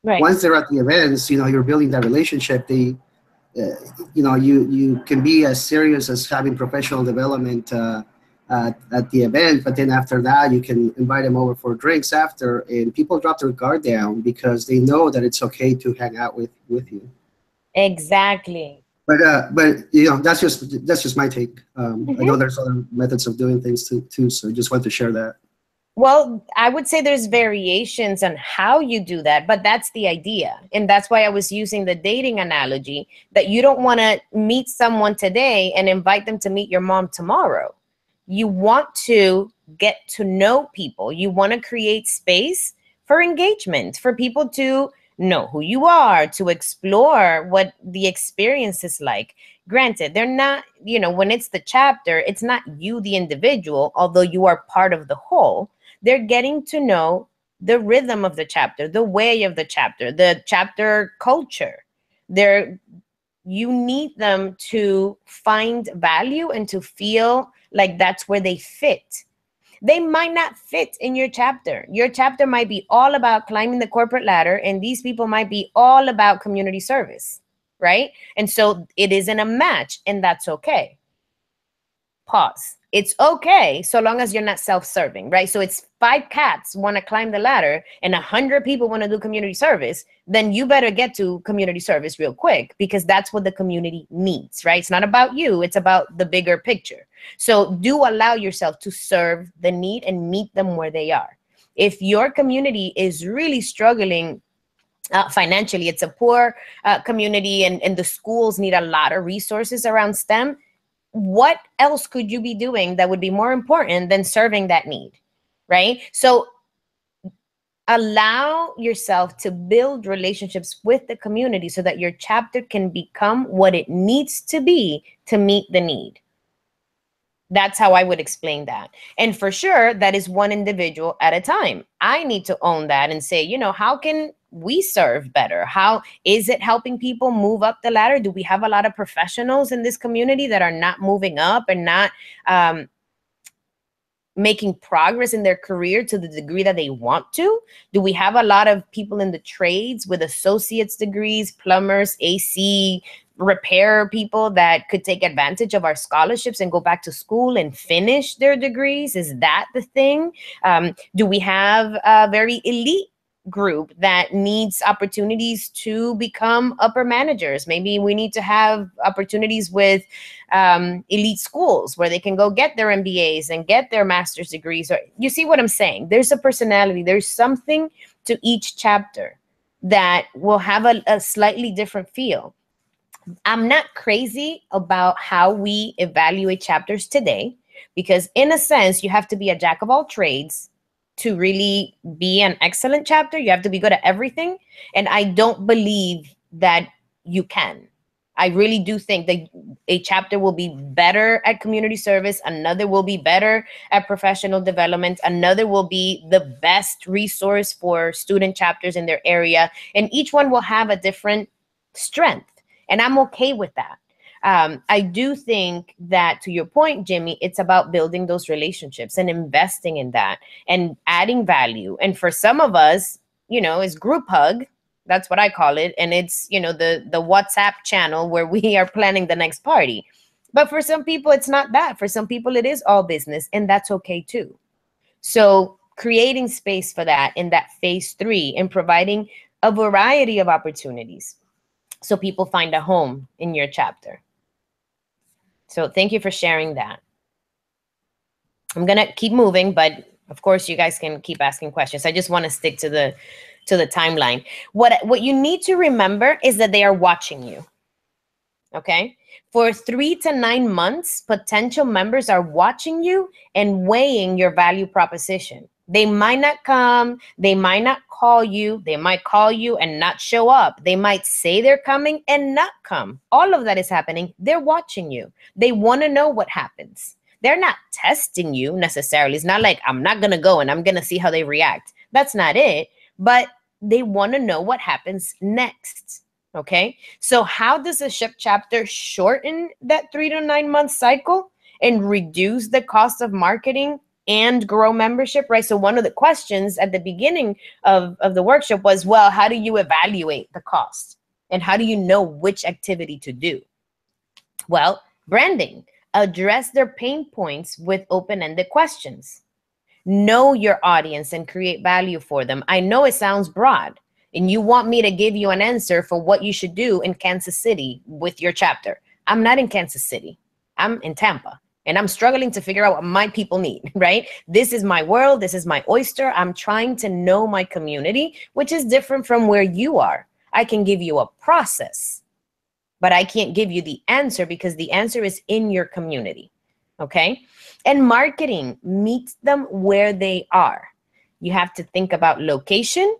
Right. Once they're at the events, you're building that relationship. You can be as serious as having professional development at the event, but then after that, you can invite them over for drinks after, and people drop their guard down because they know that it's okay to hang out with you. Exactly. But that's just my take. I know there's other methods of doing things too, so I just want to share that. Well, I would say there's variations on how you do that, but that's the idea. And that's why I was using the dating analogy, that you don't want to meet someone today and invite them to meet your mom tomorrow. You want to get to know people. You want to create space for engagement, for people to know who you are, to explore what the experience is like. Granted, they're not, when it's the chapter, it's not you, the individual, although you are part of the whole. They're getting to know the rhythm of the chapter, the way of the chapter culture. You need them to find value and to feel like that's where they fit. They might not fit in your chapter. Your chapter might be all about climbing the corporate ladder, and these people might be all about community service, right? And so it isn't a match, and that's okay. Pause. It's okay so long as you're not self-serving, right? So it's 5 cats want to climb the ladder and 100 people want to do community service, then you better get to community service real quick, because that's what the community needs, right? It's not about you, it's about the bigger picture. So do allow yourself to serve the need and meet them where they are. If your community is really struggling financially, it's a poor community, and the schools need a lot of resources around STEM, what else could you be doing that would be more important than serving that need, right? So allow yourself to build relationships with the community so that your chapter can become what it needs to be to meet the need. That's how I would explain that. And for sure, that is one individual at a time. I need to own that and say, how can we serve better? How is it helping people move up the ladder? Do we have a lot of professionals in this community that are not moving up and not making progress in their career to the degree that they want to? Do we have a lot of people in the trades with associate's degrees, plumbers, AC, repair people that could take advantage of our scholarships and go back to school and finish their degrees? Is that the thing? Do we have very elite group that needs opportunities to become upper managers. Maybe we need to have opportunities with elite schools where they can go get their MBAs and get their master's degrees. Or, you see what I'm saying? There's a personality. There's something to each chapter that will have a slightly different feel. I'm not crazy about how we evaluate chapters today, because in a sense, you have to be a jack of all trades to really be an excellent chapter. You have to be good at everything. And I don't believe that you can. I really do think that a chapter will be better at community service. Another will be better at professional development. Another will be the best resource for student chapters in their area. And each one will have a different strength. And I'm okay with that. I do think that, to your point, Jimmy, it's about building those relationships and investing in that and adding value. And for some of us, you know, it's group hug. That's what I call it. And it's, you know, the WhatsApp channel where we are planning the next party. But for some people, it's not that. For some people, it is all business, and that's okay too. So creating space for that in that phase 3 and providing a variety of opportunities so people find a home in your chapter. So thank you for sharing that. I'm going to keep moving, but of course you guys can keep asking questions. I just want to stick to the timeline. What you need to remember is that they are watching you. Okay? For 3 to 9 months, potential members are watching you and weighing your value proposition. They might not come, they might not call you, they might call you and not show up. They might say they're coming and not come. All of that is happening. They're watching you. They want to know what happens. They're not testing you necessarily. It's not like I'm not going to go and I'm going to see how they react. That's not it. But they want to know what happens next. Okay. So how does a SHPE chapter shorten that 3 to 9 month cycle and reduce the cost of marketing and grow membership, right? So one of the questions at the beginning of the workshop was, well, how do you evaluate the cost? And how do you know which activity to do? Well, branding. Address their pain points with open-ended questions. Know your audience and create value for them. I know it sounds broad, and you want me to give you an answer for what you should do in Kansas City with your chapter. I'm not in Kansas City. I'm in Tampa. And I'm struggling to figure out what my people need, right? This is my world. This is my oyster. I'm trying to know my community, which is different from where you are. I can give you a process, but I can't give you the answer because the answer is in your community, okay? And marketing meets them where they are. You have to think about location,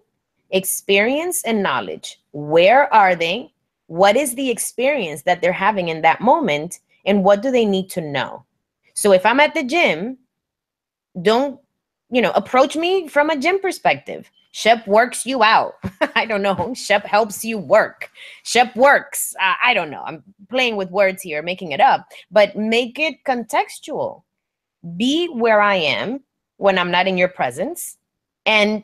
experience, and knowledge. Where are they? What is the experience that they're having in that moment? And what do they need to know? So if I'm at the gym, don't, approach me from a gym perspective. SHPE works you out. I don't know. SHPE helps you work. SHPE works. I don't know. I'm playing with words here, making it up, but make it contextual. Be where I am when I'm not in your presence and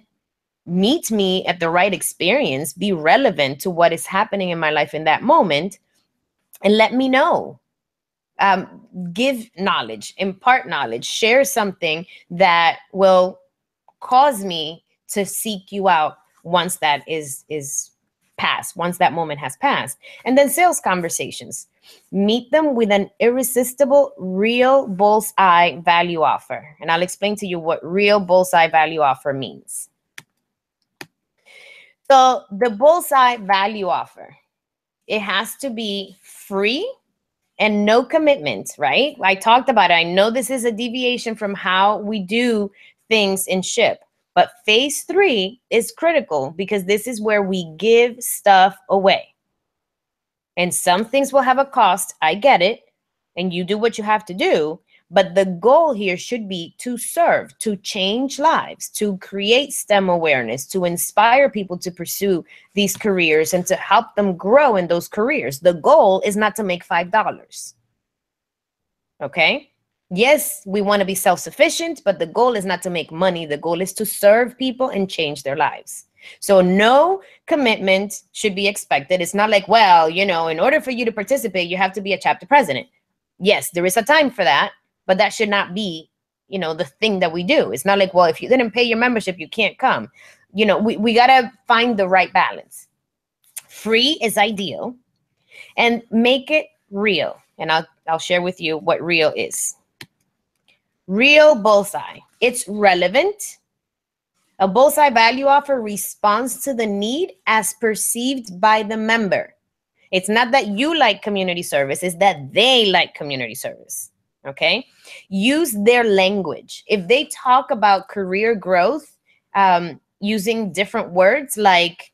meet me at the right experience. Be relevant to what is happening in my life in that moment and let me know. Give knowledge, impart knowledge, share something that will cause me to seek you out once that is past, once that moment has passed. And then sales conversations. Meet them with an irresistible, real bullseye value offer. And I'll explain to you what real bullseye value offer means. So the bullseye value offer, it has to be free and no commitment, right? I talked about it. I know this is a deviation from how we do things in SHPE, but phase 3 is critical because this is where we give stuff away. And some things will have a cost. I get it. And you do what you have to do. But the goal here should be to serve, to change lives, to create STEM awareness, to inspire people to pursue these careers and to help them grow in those careers. The goal is not to make $5. Okay? Yes, we want to be self-sufficient, but the goal is not to make money. The goal is to serve people and change their lives. So no commitment should be expected. It's not like, well, in order for you to participate, you have to be a chapter president. Yes, there is a time for that. But that should not be, the thing that we do. It's not like, well, if you didn't pay your membership, you can't come. we got to find the right balance. Free is ideal, and make it real. And I'll share with you what real is. Real bullseye. It's relevant. A bullseye value offer responds to the need as perceived by the member. It's not that you like community service, it's that they like community service. Okay? Use their language. If they talk about career growth using different words like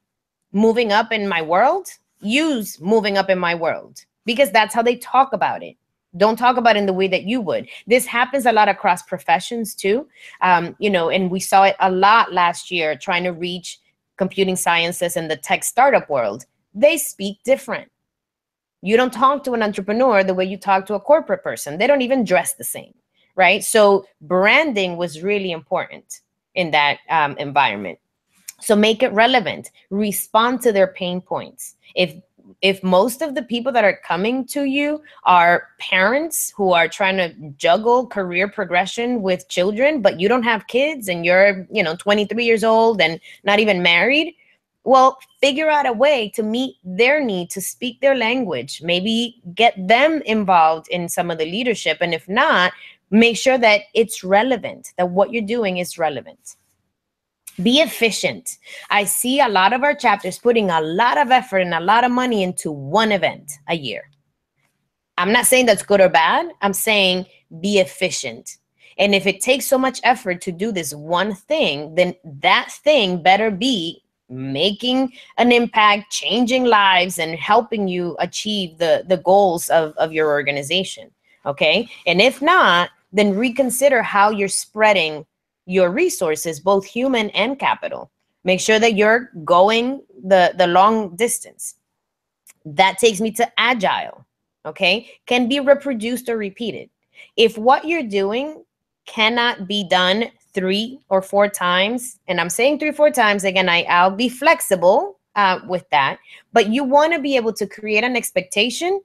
moving up in my world, use moving up in my world, because that's how they talk about it. Don't talk about it in the way that you would. This happens a lot across professions too. And we saw it a lot last year trying to reach computing sciences and the tech startup world. They speak different. You don't talk to an entrepreneur the way you talk to a corporate person. They don't even dress the same, right? So branding was really important in that environment. So make it relevant. Respond to their pain points. If most of the people that are coming to you are parents who are trying to juggle career progression with children, but you don't have kids and you're, 23 years old and not even married, well, figure out a way to meet their need, to speak their language, maybe get them involved in some of the leadership. And if not, make sure that it's relevant, that what you're doing is relevant. Be efficient. I see a lot of our chapters putting a lot of effort and a lot of money into one event a year. I'm not saying that's good or bad. I'm saying be efficient. And if it takes so much effort to do this one thing, then that thing better be making an impact, changing lives, and helping you achieve the goals of your organization. Okay? And if not, then reconsider how you're spreading your resources, both human and capital. Make sure that you're going the long distance. That takes me to agile, okay? Can be reproduced or repeated. If what you're doing cannot be done 3 or 4 times, and I'm saying 3 or 4 times, again, I'll be flexible with that, but you want to be able to create an expectation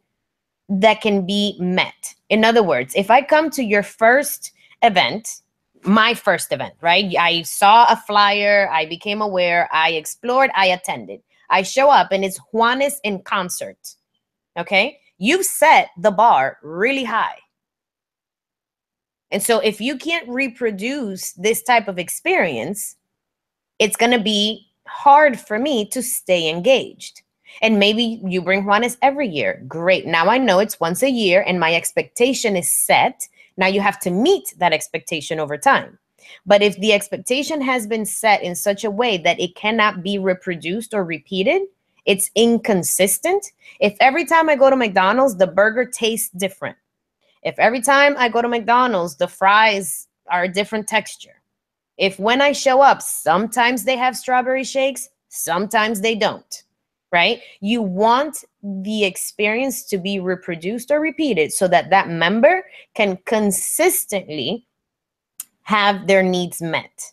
that can be met. In other words, if I come to your first event, my first event, right? I saw a flyer, I became aware, I explored, I attended. I show up and it's Juanes in concert, okay? You've set the bar really high. And so if you can't reproduce this type of experience, it's gonna be hard for me to stay engaged. And maybe you bring Juanes every year. Great, now I know it's once a year and my expectation is set. Now you have to meet that expectation over time. But if the expectation has been set in such a way that it cannot be reproduced or repeated, it's inconsistent. If every time I go to McDonald's, the burger tastes different. If every time I go to McDonald's, the fries are a different texture. If when I show up, sometimes they have strawberry shakes, sometimes they don't. Right? You want the experience to be reproduced or repeated so that that member can consistently have their needs met.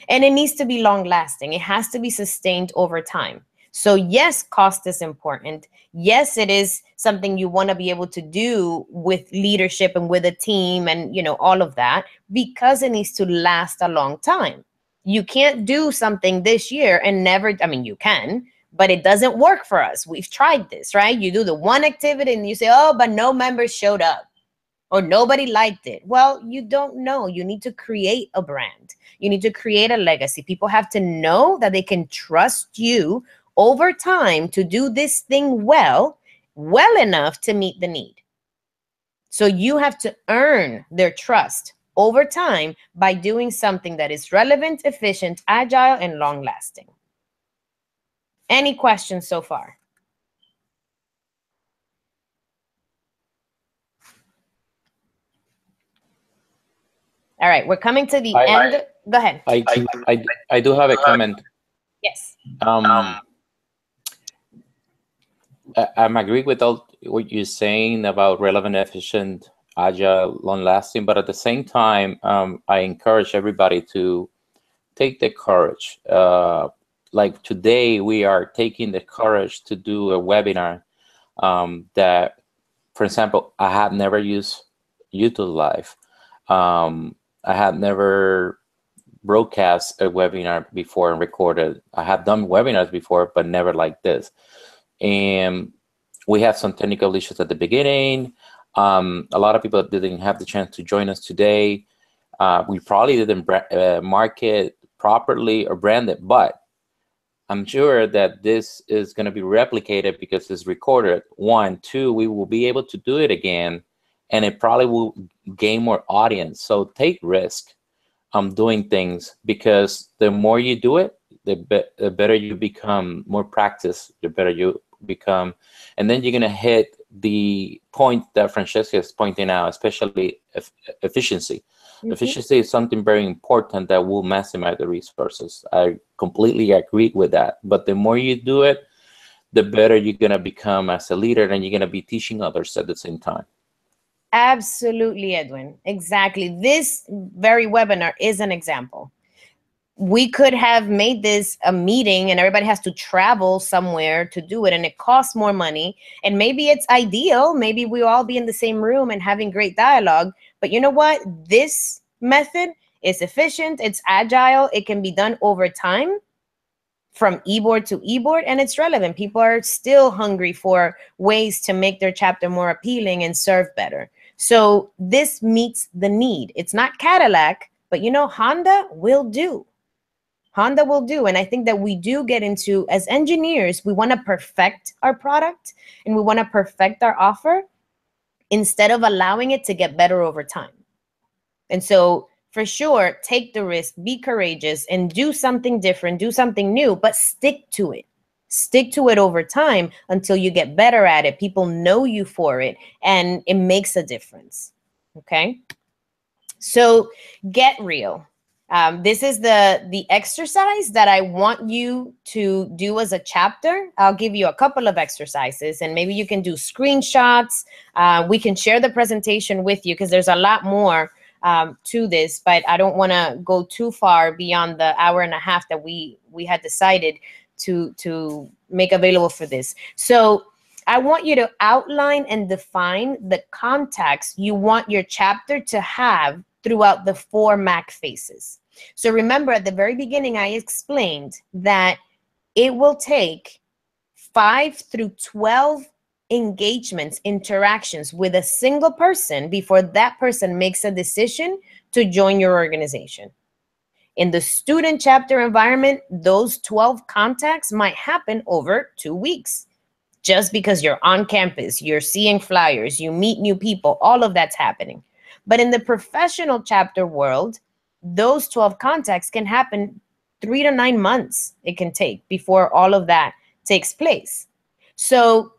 And it needs to be long lasting. It has to be sustained over time. So yes, cost is important. Yes, it is something you want to be able to do with leadership and with a team and, all of that, because it needs to last a long time. You can't do something this year and never, you can, but it doesn't work for us. We've tried this, right? You do the one activity and you say, oh, but no members showed up or nobody liked it. Well, you don't know. You need to create a brand. You need to create a legacy. People have to know that they can trust you over time to do this thing well enough to meet the need. So you have to earn their trust over time by doing something that is relevant, efficient, agile, and long-lasting. Any questions so far? All right, we're coming to the end. Go ahead. I do have a comment. Yes. I'm agree with all what you're saying about relevant, efficient, agile, long-lasting, but at the same time, I encourage everybody to take the courage. Like today, we are taking the courage to do a webinar that, for example, I had never used YouTube Live. I had never broadcast a webinar before and recorded. I have done webinars before, but never like this. And we had some technical issues at the beginning. A lot of people didn't have the chance to join us today. We probably didn't market properly or brand it, but I'm sure that this is going to be replicated because it's recorded. 1, 2, we will be able to do it again, and it probably will gain more audience. So take risk doing things, because the more you do it, the better you become, more practice, the better you become. And then you're going to hit the point that Francesca is pointing out, especially efficiency. Efficiency is something very important that will maximize the resources. I completely agree with that. But the more you do it, the better you're going to become as a leader, and you're going to be teaching others at the same time. Absolutely, Edwin. Exactly. This very webinar is an example. We could have made this a meeting and everybody has to travel somewhere to do it, and it costs more money. And maybe it's ideal. Maybe we'll all be in the same room and having great dialogue. But you know what? This method is efficient. It's agile. It can be done over time from e-board to e-board, and it's relevant. People are still hungry for ways to make their chapter more appealing and serve better. So this meets the need. It's not Cadillac, but you know, Honda will do. Honda will do. And I think that we do get into, as engineers, we want to perfect our product and we want to perfect our offer instead of allowing it to get better over time. And so for sure, take the risk, be courageous, and do something different, do something new, but stick to it. Stick to it over time until you get better at it. People know you for it, and it makes a difference. Okay? So get real. This is the exercise that I want you to do as a chapter. I'll give you a couple of exercises, and maybe you can do screenshots. We can share the presentation with you because there's a lot more to this, but I don't want to go too far beyond the hour and a half that we had decided to make available for this. So I want you to outline and define the contacts you want your chapter to have throughout the 4 MAC phases. So remember, at the very beginning, I explained that it will take 5 through 12 engagements, interactions with a single person before that person makes a decision to join your organization. In the student chapter environment, those 12 contacts might happen over 2 weeks. Just because you're on campus, you're seeing flyers, you meet new people, all of that's happening. But in the professional chapter world, those 12 contacts can happen 3 to 9 months it can take before all of that takes place. So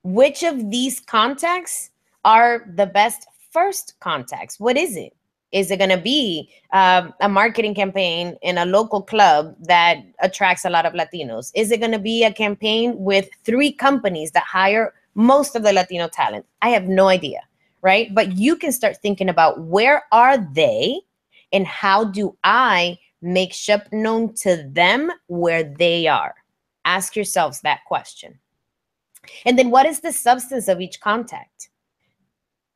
which of these contacts are the best first contacts? What is it? Is it going to be a marketing campaign in a local club that attracts a lot of Latinos? Is it going to be a campaign with 3 companies that hire most of the Latino talent? I have no idea, right? But you can start thinking about, where are they and how do I make SHPE known to them where they are? Ask yourselves that question. And then what is the substance of each contact?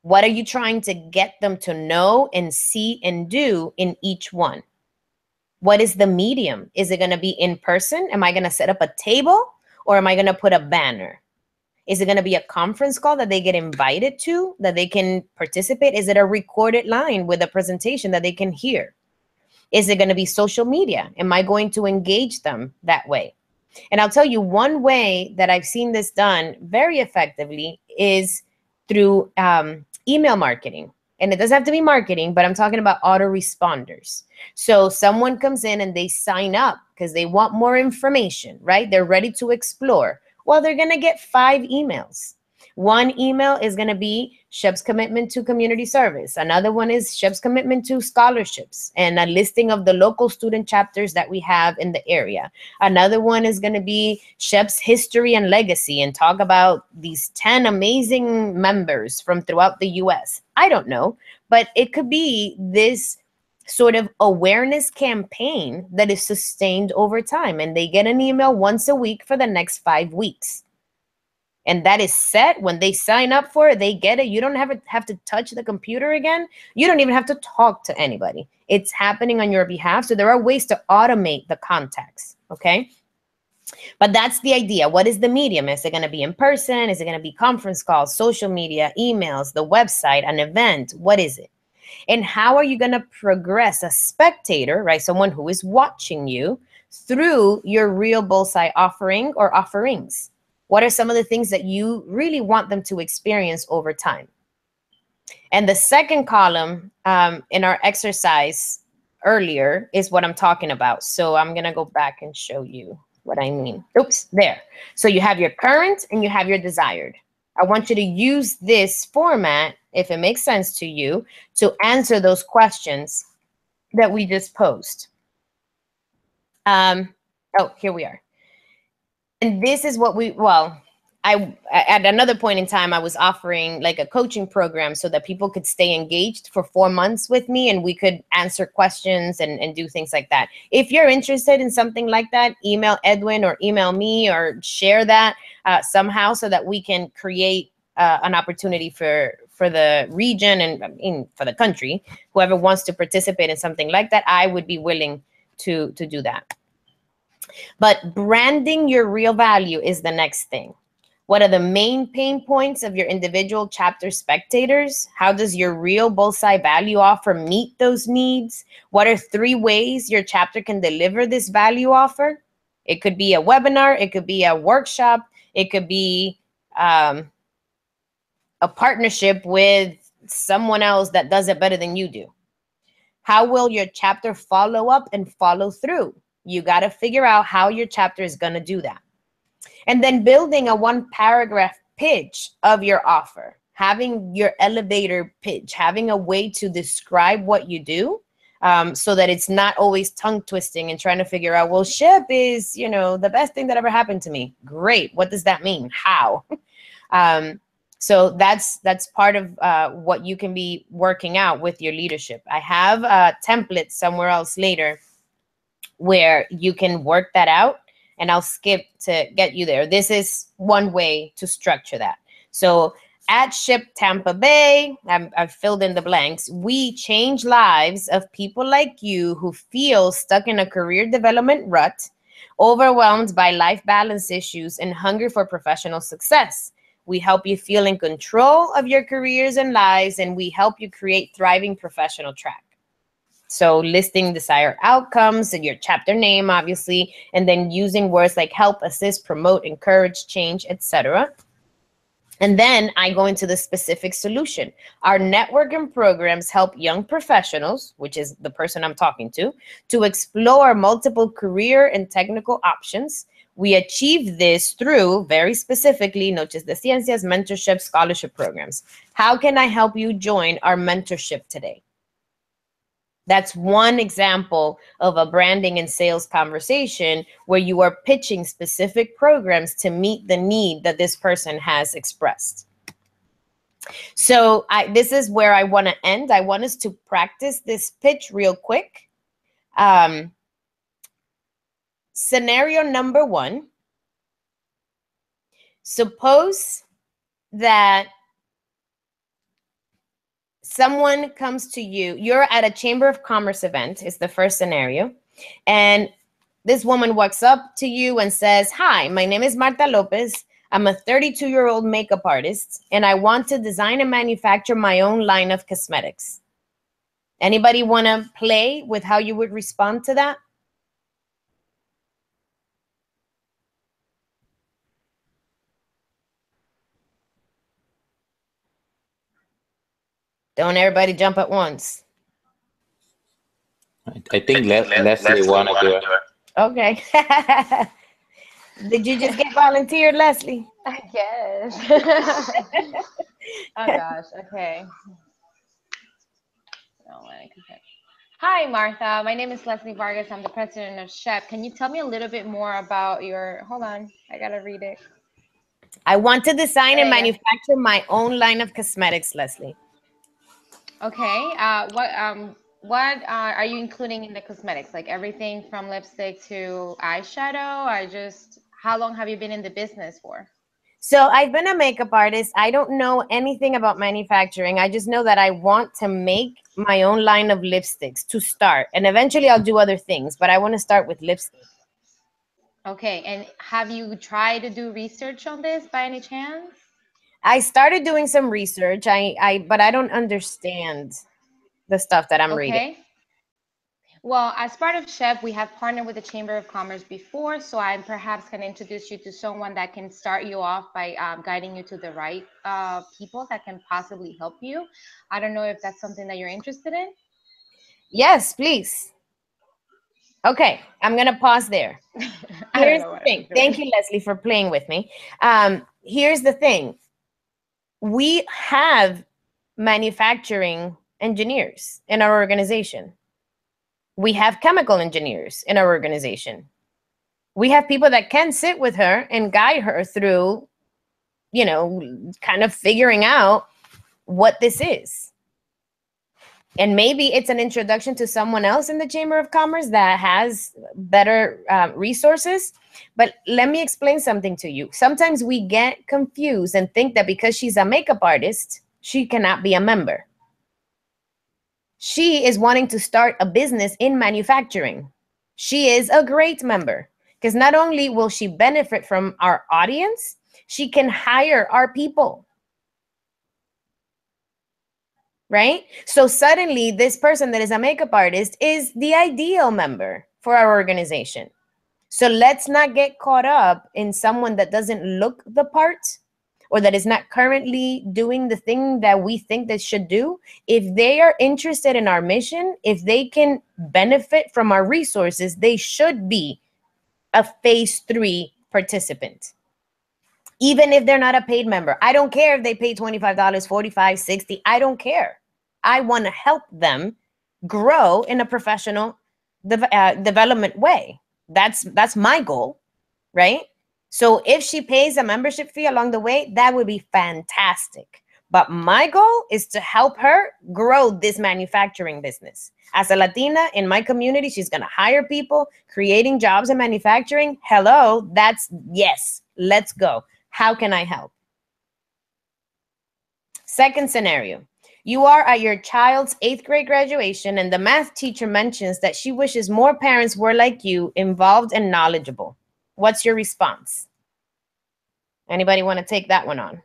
What are you trying to get them to know and see and do in each one? What is the medium? Is it going to be in person? Am I going to set up a table, or am I going to put a banner? Is it going to be a conference call that they get invited to, that they can participate? Is it a recorded line with a presentation that they can hear? Is it going to be social media? Am I going to engage them that way? And I'll tell you, one way that I've seen this done very effectively is through email marketing. And it doesn't have to be marketing, but I'm talking about autoresponders. So someone comes in and they sign up because they want more information, right? They're ready to explore. Well, they're going to get 5 emails. One email is going to be SHPE's commitment to community service. Another one is SHPE's commitment to scholarships and a listing of the local student chapters that we have in the area. Another one is going to be SHPE's history and legacy and talk about these 10 amazing members from throughout the US. I don't know, but it could be this sort of awareness campaign that is sustained over time, and they get an email once a week for the next 5 weeks. And that is set. When they sign up for it, they get it. You don't have to touch the computer again. You don't even have to talk to anybody. It's happening on your behalf. So there are ways to automate the contacts, okay? But that's the idea. What is the medium? Is it going to be in person? Is it going to be conference calls, social media, emails, the website, an event? What is it? And how are you going to progress a spectator, right? Someone who is watching you through your real bullseye offering or offerings? What are some of the things that you really want them to experience over time? And the second column in our exercise earlier is what I'm talking about. So I'm going to go back and show you what I mean. Oops, there. So you have your current and you have your desired. I want you to use this format, if it makes sense to you, to answer those questions that we just posed. Oh, here we are. And this is what at another point in time, I was offering like a coaching program so that people could stay engaged for 4 months with me and we could answer questions and do things like that. If you're interested in something like that, email Edwin or email me or share that somehow so that we can create an opportunity for the region and for the country. Whoever wants to participate in something like that, I would be willing to do that. But branding your real value is the next thing. What are the main pain points of your individual chapter spectators? How does your real bullseye value offer meet those needs? What are 3 ways your chapter can deliver this value offer? It could be a webinar, it could be a workshop, it could be a partnership with someone else that does it better than you do. How will your chapter follow up and follow through? You got to figure out how your chapter is going to do that. And then building a 1-paragraph pitch of your offer, having your elevator pitch, having a way to describe what you do so that it's not always tongue twisting and trying to figure out, well, SHIP is, the best thing that ever happened to me. Great. What does that mean? How? So that's part of what you can be working out with your leadership. I have a template somewhere else later where you can work that out, and I'll skip to get you there. This is one way to structure that. So at SHIP Tampa Bay, I've filled in the blanks. We change lives of people like you who feel stuck in a career development rut, overwhelmed by life balance issues, and hungry for professional success. We help you feel in control of your careers and lives, and we help you create thriving professional track. So listing desired outcomes and your chapter name, obviously, and then using words like help, assist, promote, encourage, change, etc. And then I go into the specific solution. Our networking programs help young professionals, which is the person I'm talking to explore multiple career and technical options. We achieve this through, very specifically, Noches de Ciencias, mentorship, scholarship programs. How can I help you join our mentorship today? That's one example of a branding and sales conversation where you are pitching specific programs to meet the need that this person has expressed. So this is where I want to end. I want us to practice this pitch real quick. Scenario number 1. Suppose that someone comes to you, you're at a Chamber of Commerce event, is the first scenario, and this woman walks up to you and says, hi, my name is Marta Lopez. I'm a 32-year-old makeup artist, and I want to design and manufacture my own line of cosmetics. Anybody want to play with how you would respond to that? Don't everybody jump at once. I think Leslie wanna do it. Okay. Did you just get volunteered, Leslie? Yes. Oh gosh. Okay. Hi, Martha. My name is Leslie Vargas. I'm the president of SHPE. Can you tell me a little bit more about your? Hold on, I gotta read it. I want to design and manufacture my own line of cosmetics, Leslie. Okay. What are you including in the cosmetics? Like everything from lipstick to eyeshadow? How long have you been in the business for? So I've been a makeup artist. I don't know anything about manufacturing. I just know that I want to make my own line of lipsticks to start. And eventually I'll do other things, but I want to start with lipstick. Okay, and have you tried to do research on this by any chance? I started doing some research. But I don't understand the stuff that I'm reading. Okay. Well, as part of SHPE, we have partnered with the Chamber of Commerce before, so I perhaps can introduce you to someone that can start you off by guiding you to the right people that can possibly help you. I don't know if that's something that you're interested in. Yes, please. Okay, I'm going to pause there. Here's the thing. Thank you, Leslie, for playing with me. Here's the thing. We have manufacturing engineers in our organization. We have chemical engineers in our organization. We have people that can sit with her and guide her through, you know, kind of figuring out what this is. And maybe it's an introduction to someone else in the Chamber of Commerce that has better resources. But let me explain something to you. Sometimes we get confused and think that because she's a makeup artist, she cannot be a member. She is wanting to start a business in manufacturing. She is a great member because not only will she benefit from our audience, she can hire our people. Right? So suddenly this person that is a makeup artist is the ideal member for our organization. So let's not get caught up in someone that doesn't look the part or that is not currently doing the thing that we think they should do. If they are interested in our mission, if they can benefit from our resources, they should be a phase 3 participant. Even if they're not a paid member. I don't care if they pay $25, $45, $60. I don't care. I want to help them grow in a professional development way. That's my goal, right? So if she pays a membership fee along the way, that would be fantastic. But my goal is to help her grow this manufacturing business. As a Latina in my community, she's going to hire people, creating jobs in manufacturing. Hello, that's yes, let's go. How can I help? Second scenario. You are at your child's 8th grade graduation and the math teacher mentions that she wishes more parents were like you, involved and knowledgeable. What's your response? Anybody want to take that one on?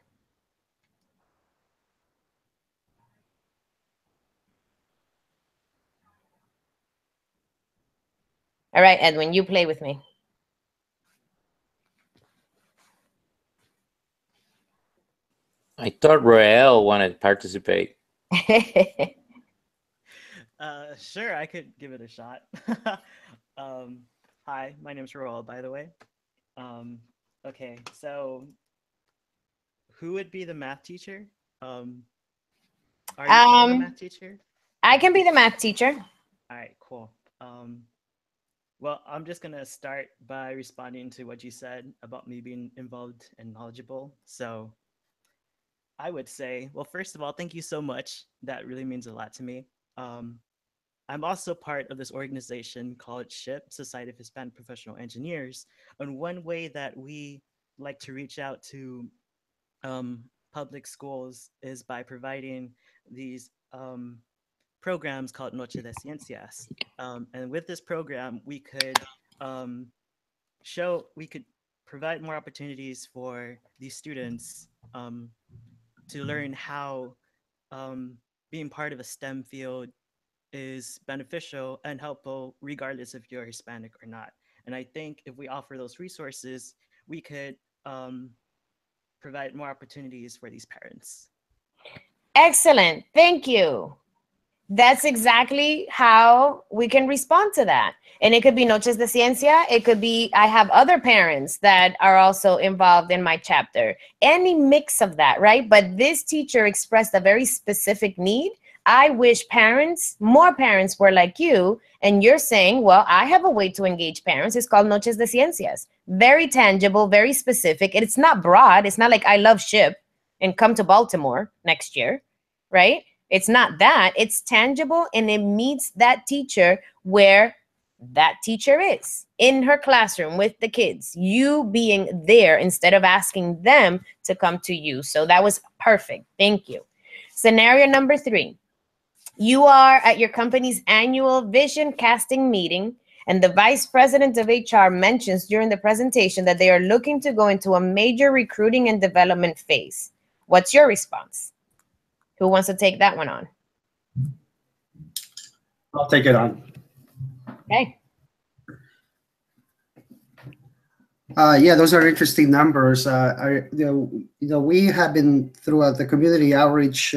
All right, Edwin, you play with me. I thought Rael wanted to participate. Sure, I could give it a shot. Hi, my name's Raul, by the way. Okay, so who would be the math teacher? Are you the math teacher? I can be the math teacher. All right, cool. Well, I'm just gonna start by responding to what you said about me being involved and knowledgeable. So I would say, well, first of all, thank you so much. That really means a lot to me. I'm also part of this organization called SHPE, Society of Hispanic Professional Engineers. And one way that we like to reach out to public schools is by providing these programs called Noche de Ciencias. And with this program, we could provide more opportunities for these students to learn how being part of a STEM field is beneficial and helpful regardless if you're Hispanic or not. And I think if we offer those resources, we could provide more opportunities for these parents. Excellent. Thank you. That's exactly how we can respond to that. And it could be Noches de Ciencia. It could be, I have other parents that are also involved in my chapter. Any mix of that, right? But this teacher expressed a very specific need. I wish parents, more parents were like you. And you're saying, well, I have a way to engage parents. It's called Noches de Ciencias. Very tangible, very specific. It's not broad. It's not like I love SHPE and come to Baltimore next year, right? It's not that. It's tangible and it meets that teacher where that teacher is in her classroom with the kids, you being there instead of asking them to come to you. So that was perfect. Thank you. Scenario number 3. You are at your company's annual vision casting meeting, and the vice president of HR mentions during the presentation that they are looking to go into a major recruiting and development phase. What's your response? Who wants to take that one on? I'll take it on. Okay. Yeah, those are interesting numbers. We have been throughout the community outreach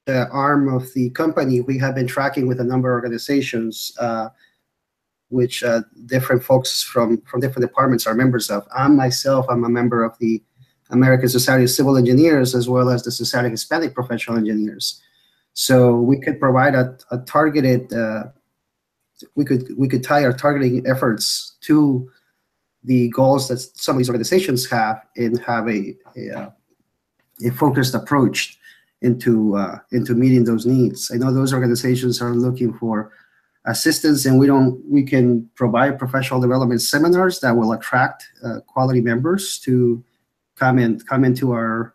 arm of the company. We have been tracking with a number of organizations, which different folks from different departments are members of. I'm a member of the American Society of Civil Engineers, as well as the Society of Hispanic Professional Engineers. So we could provide a targeted. We could tie our targeting efforts to the goals that some of these organizations have, and have a focused approach into meeting those needs. I know those organizations are looking for assistance, and we can provide professional development seminars that will attract quality members to come into our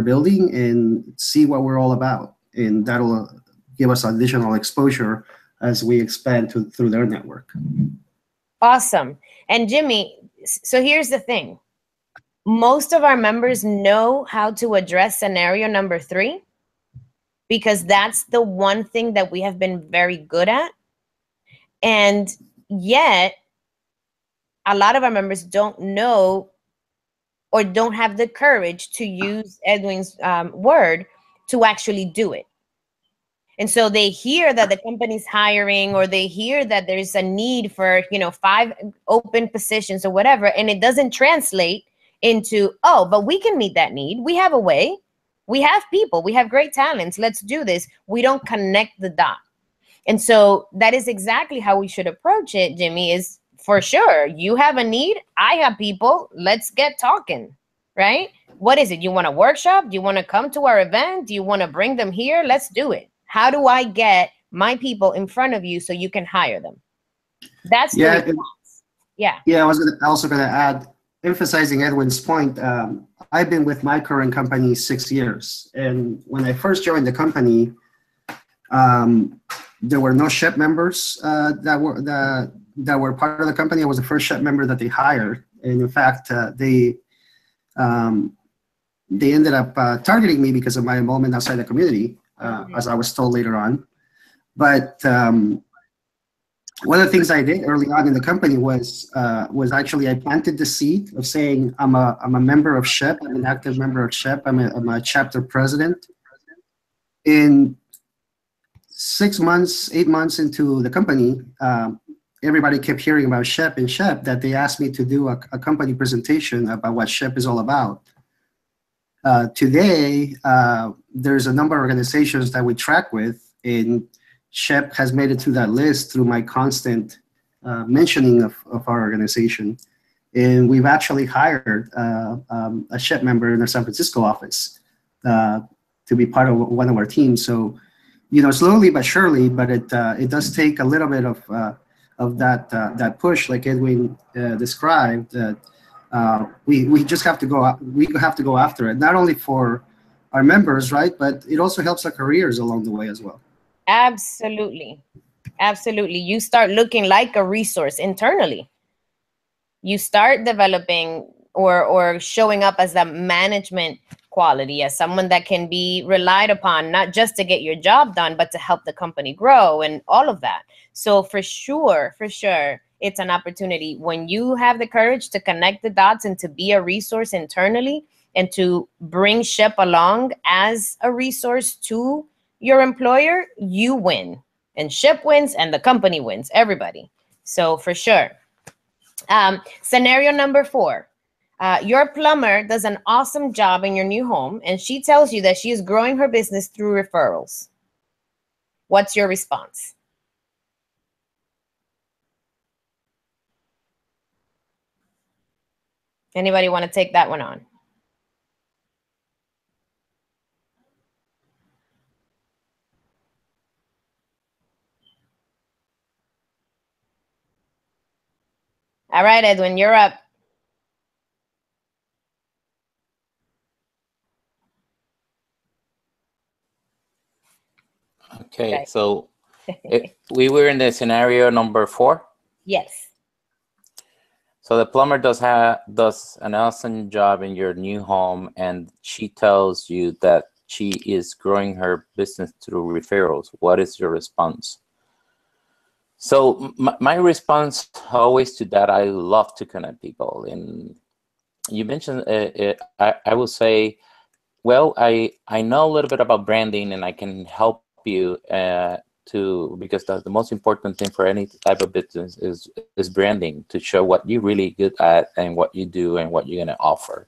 building and see what we're all about, and that'll give us additional exposure as we expand through their network. Awesome. And Jimmy, so here's the thing. Most of our members know how to address scenario number 3, because that's the one thing that we have been very good at. And yet, a lot of our members don't know or don't have the courage to use Edwin's word to actually do it. And so they hear that the company's hiring, or they hear that there's a need for, 5 open positions or whatever, and it doesn't translate into, oh, but we can meet that need. We have a way. We have people. We have great talents. Let's do this. We don't connect the dot. And so that is exactly how we should approach it, Jimmy, is for sure. You have a need. I have people. Let's get talking, right? What is it? You want a workshop? Do you want to come to our event? Do you want to bring them here? Let's do it. How do I get my people in front of you so you can hire them? That's the response. Yeah. Yeah, I was also going to add, emphasizing Edwin's point. I've been with my current company 6 years, and when I first joined the company, there were no SHPE members that were part of the company. I was the first SHPE member that they hired, and in fact, they ended up targeting me because of my involvement outside the community. As I was told later on. But one of the things I did early on in the company was actually I planted the seed of saying I'm a member of SHPE. I'm an active member of SHPE. I'm a chapter president. In 6 months, 8 months into the company, everybody kept hearing about SHPE and SHPE, that they asked me to do a company presentation about what SHPE is all about. Today, there's a number of organizations that we track with, and SHPE has made it to that list through my constant mentioning of our organization. And we've actually hired a SHPE member in our San Francisco office to be part of one of our teams. So, slowly but surely, but it does take a little bit of that push, like Edwin described. We just have to go. We have to go after it, not only for our members, right? But it also helps our careers along the way as well. Absolutely, absolutely. You start looking like a resource internally. You start developing or showing up as that management quality, as someone that can be relied upon, not just to get your job done, but to help the company grow and all of that. So for sure, it's an opportunity when you have the courage to connect the dots and to be a resource internally and to bring SHPE along as a resource to your employer, you win. And SHPE wins and the company wins, everybody. So for sure. Scenario number 4. Your plumber does an awesome job in your new home, and she tells you that she is growing her business through referrals. What's your response? Anybody want to take that one on? All right, Edwin, you're up. Okay, so we were in the scenario number 4. Yes. So the plumber does an awesome job in your new home, and she tells you that she is growing her business through referrals. What is your response? So my response always to that, I love to connect people. And you mentioned, I will say, well, I know a little bit about branding, and I can help you because the most important thing for any type of business is branding, to show what you're really good at and what you do and what you're going to offer.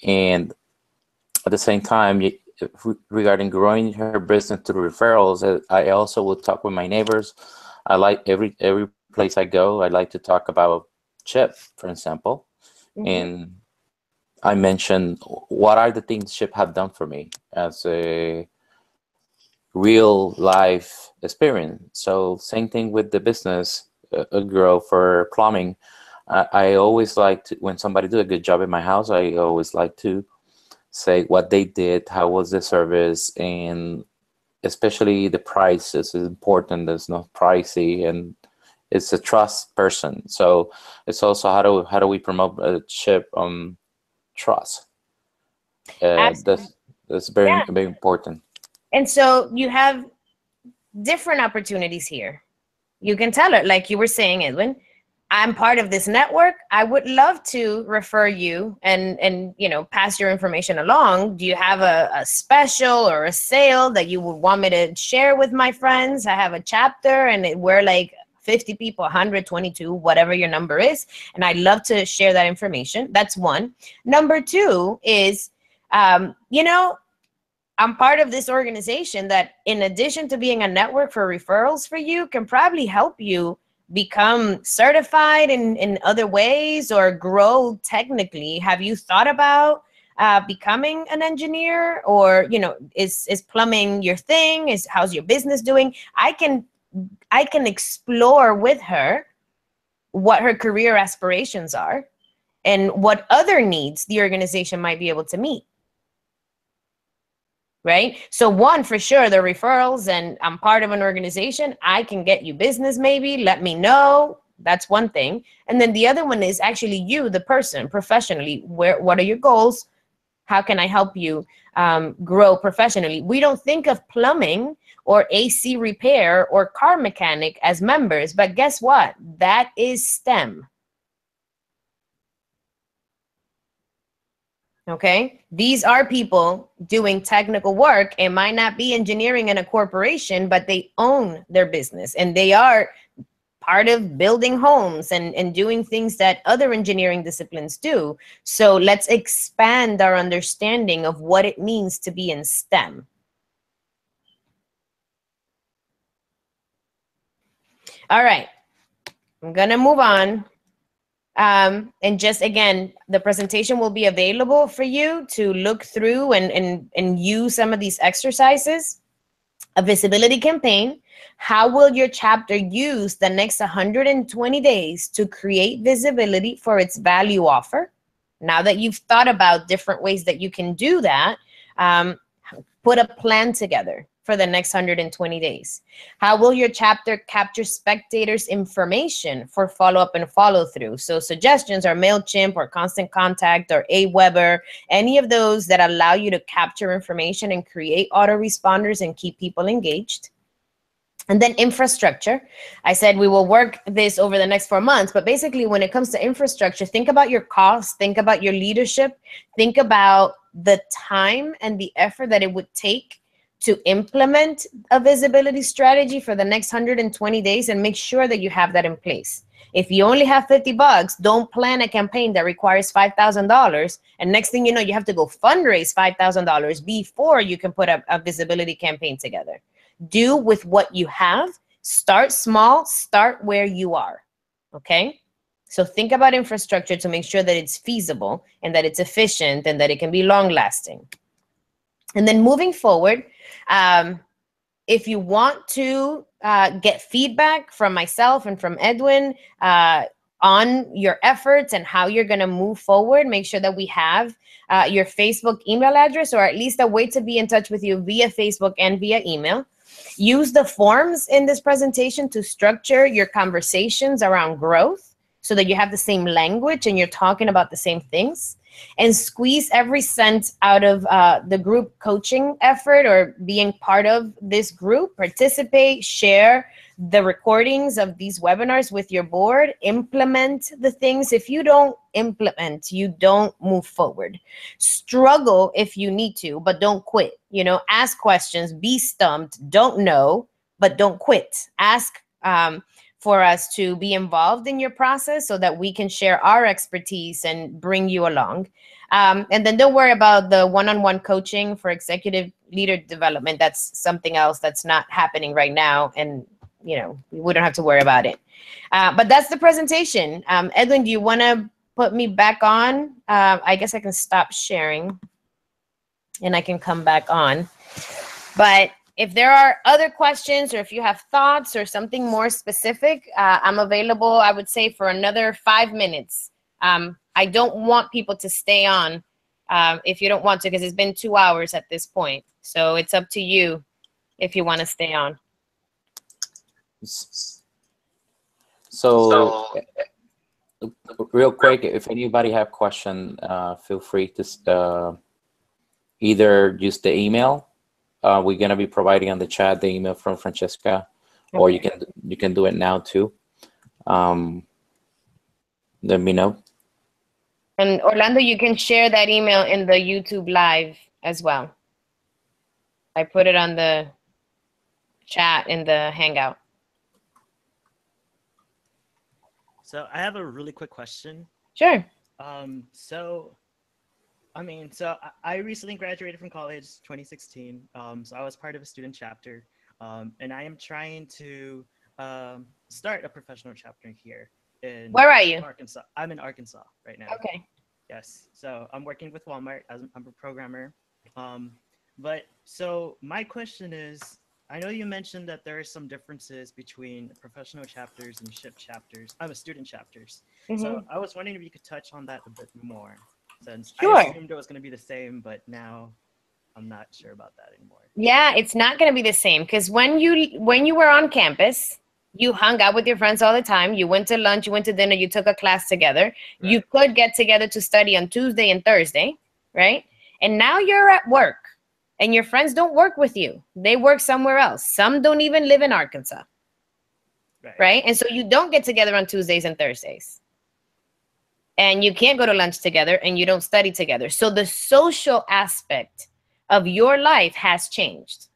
And at the same time, regarding growing her business through referrals, I also will talk with my neighbors. I like every place I go, I like to talk about Chip, for example. And I mentioned what are the things Chip have done for me as a real life experience. So same thing with the business, a girl for plumbing. I always like to, when somebody do a good job in my house, I always like to say what they did, how was the service, and especially the price is important. It's not pricey, and it's a trust person. So it's also how do we promote a Chip trust. That's very very important. And so you have different opportunities here. You can tell her, like you were saying, Edwin, I'm part of this network. I would love to refer you and you know, pass your information along. Do you have a special or a sale that you would want me to share with my friends? I have a chapter, and we're like 50 people, 122, whatever your number is, and I'd love to share that information. That's one. Number two is, you know, I'm part of this organization that, in addition to being a network for referrals for you, can probably help you become certified in other ways or grow technically. Have you thought about becoming an engineer? Or, you know, is plumbing your thing? How's your business doing? I can explore with her what her career aspirations are and what other needs the organization might be able to meet. Right? So one, for sure, the referrals, and I'm part of an organization. I can get you business, maybe. Let me know. That's one thing. And then the other one is actually you, the person, professionally. What are your goals? How can I help you grow professionally? We don't think of plumbing or AC repair or car mechanic as members, but guess what? That is STEM. Okay, these are people doing technical work. It might not be engineering in a corporation, but they own their business, and they are part of building homes and doing things that other engineering disciplines do. So let's expand our understanding of what it means to be in STEM. All right, I'm gonna move on. And just again, the presentation will be available for you to look through and use some of these exercises. A visibility campaign. How will your chapter use the next 120 days to create visibility for its value offer? Now that you've thought about different ways that you can do that, put a plan together for the next 120 days. How will your chapter capture spectators' information for follow-up and follow-through? So suggestions are MailChimp or Constant Contact or Aweber, any of those that allow you to capture information and create autoresponders and keep people engaged. And then infrastructure. I said we will work this over the next 4 months, but basically when it comes to infrastructure, think about your costs, think about your leadership, think about the time and the effort that it would take to implement a visibility strategy for the next 120 days, and make sure that you have that in place. If you only have $50, don't plan a campaign that requires $5,000. And next thing you know, you have to go fundraise $5,000 before you can put a visibility campaign together. Do with what you have. Start small, start where you are, okay? So think about infrastructure to make sure that it's feasible and that it's efficient and that it can be long lasting. And then moving forward, if you want to get feedback from myself and from Edwin, on your efforts and how you're going to move forward, make sure that we have your Facebook email address, or at least a way to be in touch with you via Facebook and via email. Use the forms in this presentation to structure your conversations around growth so that you have the same language and you're talking about the same things. And squeeze every cent out of the group coaching effort or being part of this group. Participate, share the recordings of these webinars with your board, implement the things. If you don't implement, you don't move forward. Struggle if you need to, but don't quit. You know, ask questions, be stumped, don't know, but don't quit. Ask for us to be involved in your process so that we can share our expertise and bring you along. And then don't worry about the one-on-one coaching for executive leader development. That's something else that's not happening right now. And, you know, we don't have to worry about it. But that's the presentation. Edwin, do you want to put me back on? I guess I can stop sharing and I can come back on. But if there are other questions or if you have thoughts or something more specific, I'm available, I would say, for another 5 minutes. I don't want people to stay on if you don't want to, because it's been 2 hours at this point. So it's up to you if you want to stay on. So real quick, if anybody have question, feel free to either use the email. We're gonna be providing on the chat the email from Francesca, or you can do it now too. Let me know. And Orlando, you can share that email in the YouTube live as well. I put it on the chat in the Hangout. So I have a really quick question. Sure. So I recently graduated from college 2016. So I was part of a student chapter, and I am trying to start a professional chapter here in Where are you? Arkansas. I'm in Arkansas right now. Okay. Yes. So I'm working with Walmart as I'm a programmer. But so my question is, I know you mentioned that there are some differences between professional chapters and SHPE chapters. Student chapters. Mm-hmm. So I was wondering if you could touch on that a bit more. Since Sure. I assumed it was going to be the same, but now I'm not sure about that anymore. Yeah, it's not going to be the same, because when you were on campus, you hung out with your friends all the time. You went to lunch, you went to dinner, you took a class together. Right. You could get together to study on Tuesday and Thursday, right? And now you're at work and your friends don't work with you. They work somewhere else. Some don't even live in Arkansas, right? And so you don't get together on Tuesdays and Thursdays. And you can't go to lunch together and you don't study together. So the social aspect of your life has changed.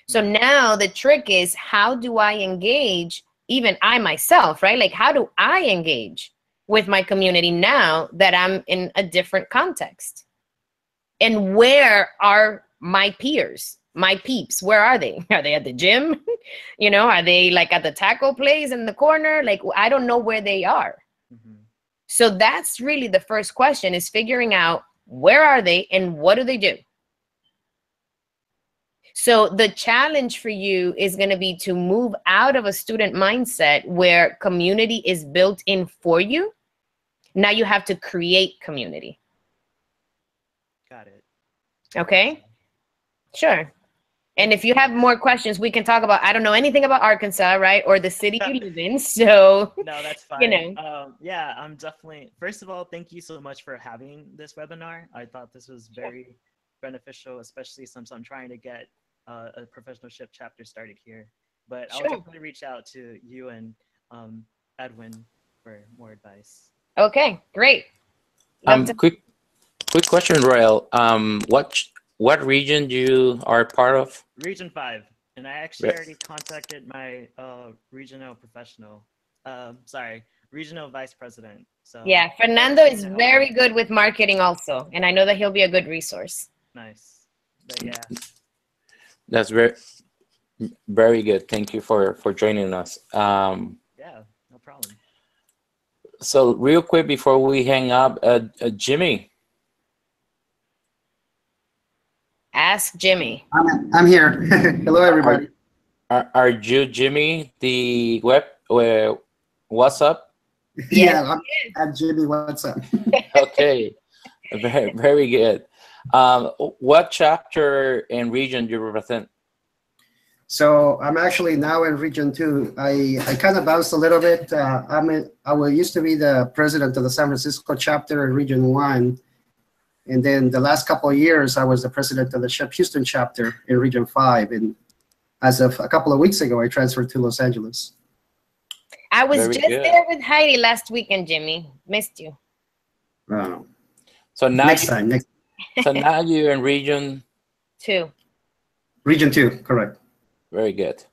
So now the trick is, how do I engage, even I myself, right? Like, how do I engage with my community now that I'm in a different context? And where are my peers, my peeps? Where are they? Are they at the gym? You know, are they like at the taco place in the corner? Like, I don't know where they are. Mm-hmm. So that's really the first question, is figuring out where are they and what do they do? So the challenge for you is going to be to move out of a student mindset where community is built in for you. Now you have to create community. Got it. Okay. Sure. And if you have more questions, we can talk about, I don't know anything about Arkansas, right? Or the city you live in. So, no, that's fine. You know. Yeah, I'm definitely, first of all, thank you so much for having this webinar. I thought this was very beneficial, especially since I'm trying to get a professional SHPE chapter started here. But I'll definitely reach out to you and Edwin for more advice. Okay, great. Quick question, Royal. What region you are part of? Region 5. And I actually already contacted my regional vice president. So yeah, Fernando is very good with marketing also. And I know that he'll be a good resource. Nice. But yeah. That's very good. Thank you for joining us. Yeah, no problem. So real quick before we hang up, Jimmy. Ask Jimmy. I'm here. Hello, everybody. Are you Jimmy, the WhatsApp? Yeah, I'm Jimmy. What's up? Okay, very good. What chapter and region do you represent? So I'm actually now in Region 2. I kind of bounced a little bit. Used to be the president of the San Francisco chapter in Region 1. And then the last couple of years, I was the president of the SHPE Houston chapter in Region 5. And as of a couple of weeks ago, I transferred to Los Angeles. I was Very just good. there with Heidi last weekend, Jimmy. Missed you. So now Next time. So now you're in Region 2. Region 2, correct. Very good.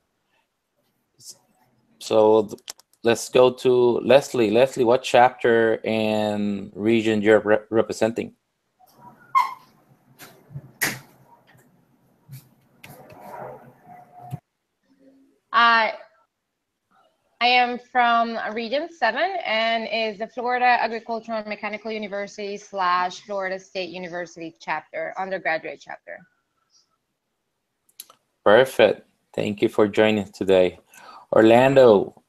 So let's go to Leslie. Leslie, what chapter and region you're representing? I am from Region 7 and is the Florida Agricultural and Mechanical University / Florida State University chapter, undergraduate chapter. Perfect. Thank you for joining today. Orlando,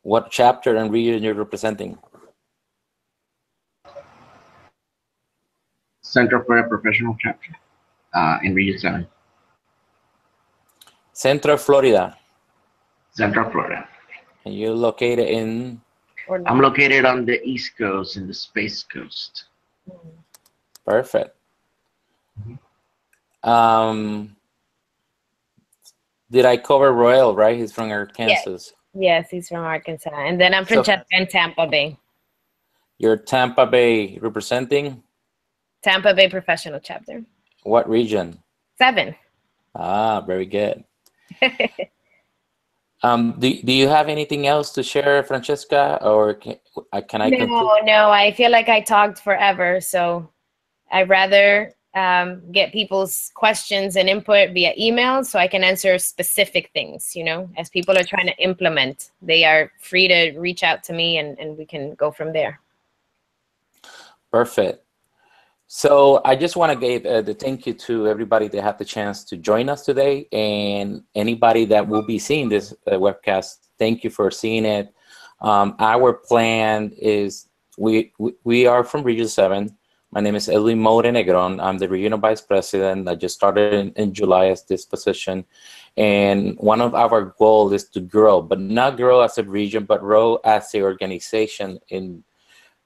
what chapter and region you're representing? Central Florida Professional Chapter in Region 7. Central Florida. Central Florida. And you're located in? I'm located on the East Coast, in the Space Coast. Perfect. Did I cover Royal, right? He's from Arkansas. Yes, he's from Arkansas. And then I'm Francesca in Tampa Bay. You're Tampa Bay representing? Tampa Bay Professional Chapter. What region? 7. Ah, very good. Do you have anything else to share, Francesca, or can I conclude? No, I feel like I talked forever, so I'd rather get people's questions and input via email so I can answer specific things, you know, as people are trying to implement. They are free to reach out to me and we can go from there. Perfect. So I just want to give the thank you to everybody that had the chance to join us today, and anybody that will be seeing this webcast, thank you for seeing it. Our plan is we are from Region 7. My name is Edwin Negron. I'm the Regional Vice President. I just started in July as this position. And one of our goals is to grow, but not grow as a region, but grow as an organization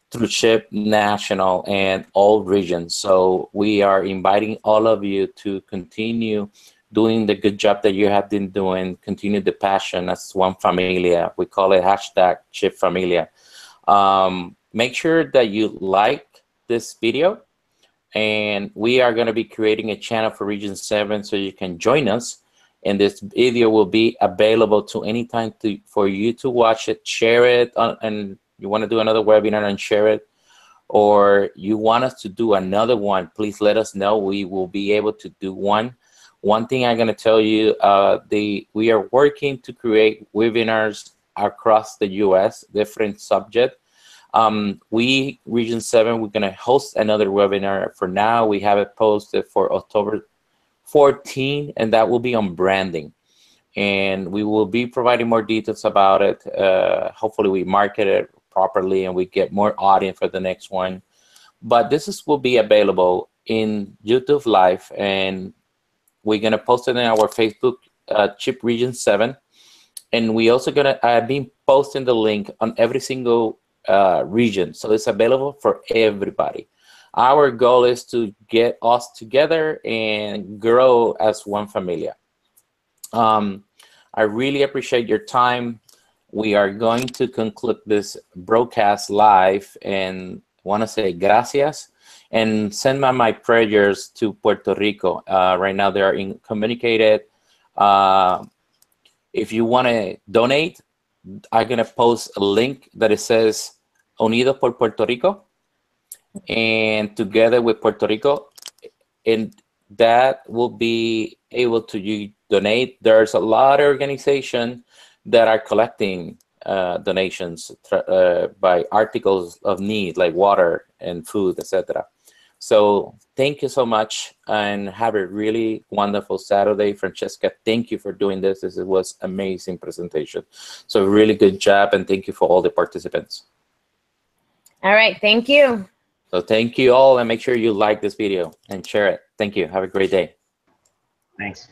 through SHPE National and all regions. So we are inviting all of you to continue doing the good job that you have been doing, continue the passion as one familia. We call it #SHPEFamilia. Make sure that you like this video, and we are going to be creating a channel for Region 7 so you can join us, and this video will be available to anytime for you to watch it, share it, and you want to do another webinar and share it, or you want us to do another one, please let us know. We will be able to do one. One thing I'm going to tell you, we are working to create webinars across the US, different subject. Region 7, we're going to host another webinar. For now, we have it posted for October 14, and that will be on branding. And we will be providing more details about it. Hopefully we market it properly and we get more audience for the next one. But will be available in YouTube Live, and we're going to post it in our Facebook, SHPE Region 7. And we also going to be posting the link on every single region, so it's available for everybody. Our goal is to get us together and grow as one familia. I really appreciate your time. We are going to conclude this broadcast live, and want to say gracias and send my prayers to Puerto Rico. Right now they are incommunicated. If you want to donate, I'm going to post a link that it says Unidos por Puerto Rico, and together with Puerto Rico, and that will be able to you donate. There's a lot of organizations that are collecting donations by articles of need like water and food, etc. So thank you so much, and have a really wonderful Saturday. Francesca, thank you for doing this. This was amazing presentation. So really good job, and thank you for all the participants. All right, thank you. So thank you all, and make sure you like this video and share it. Thank you. Have a great day. Thanks.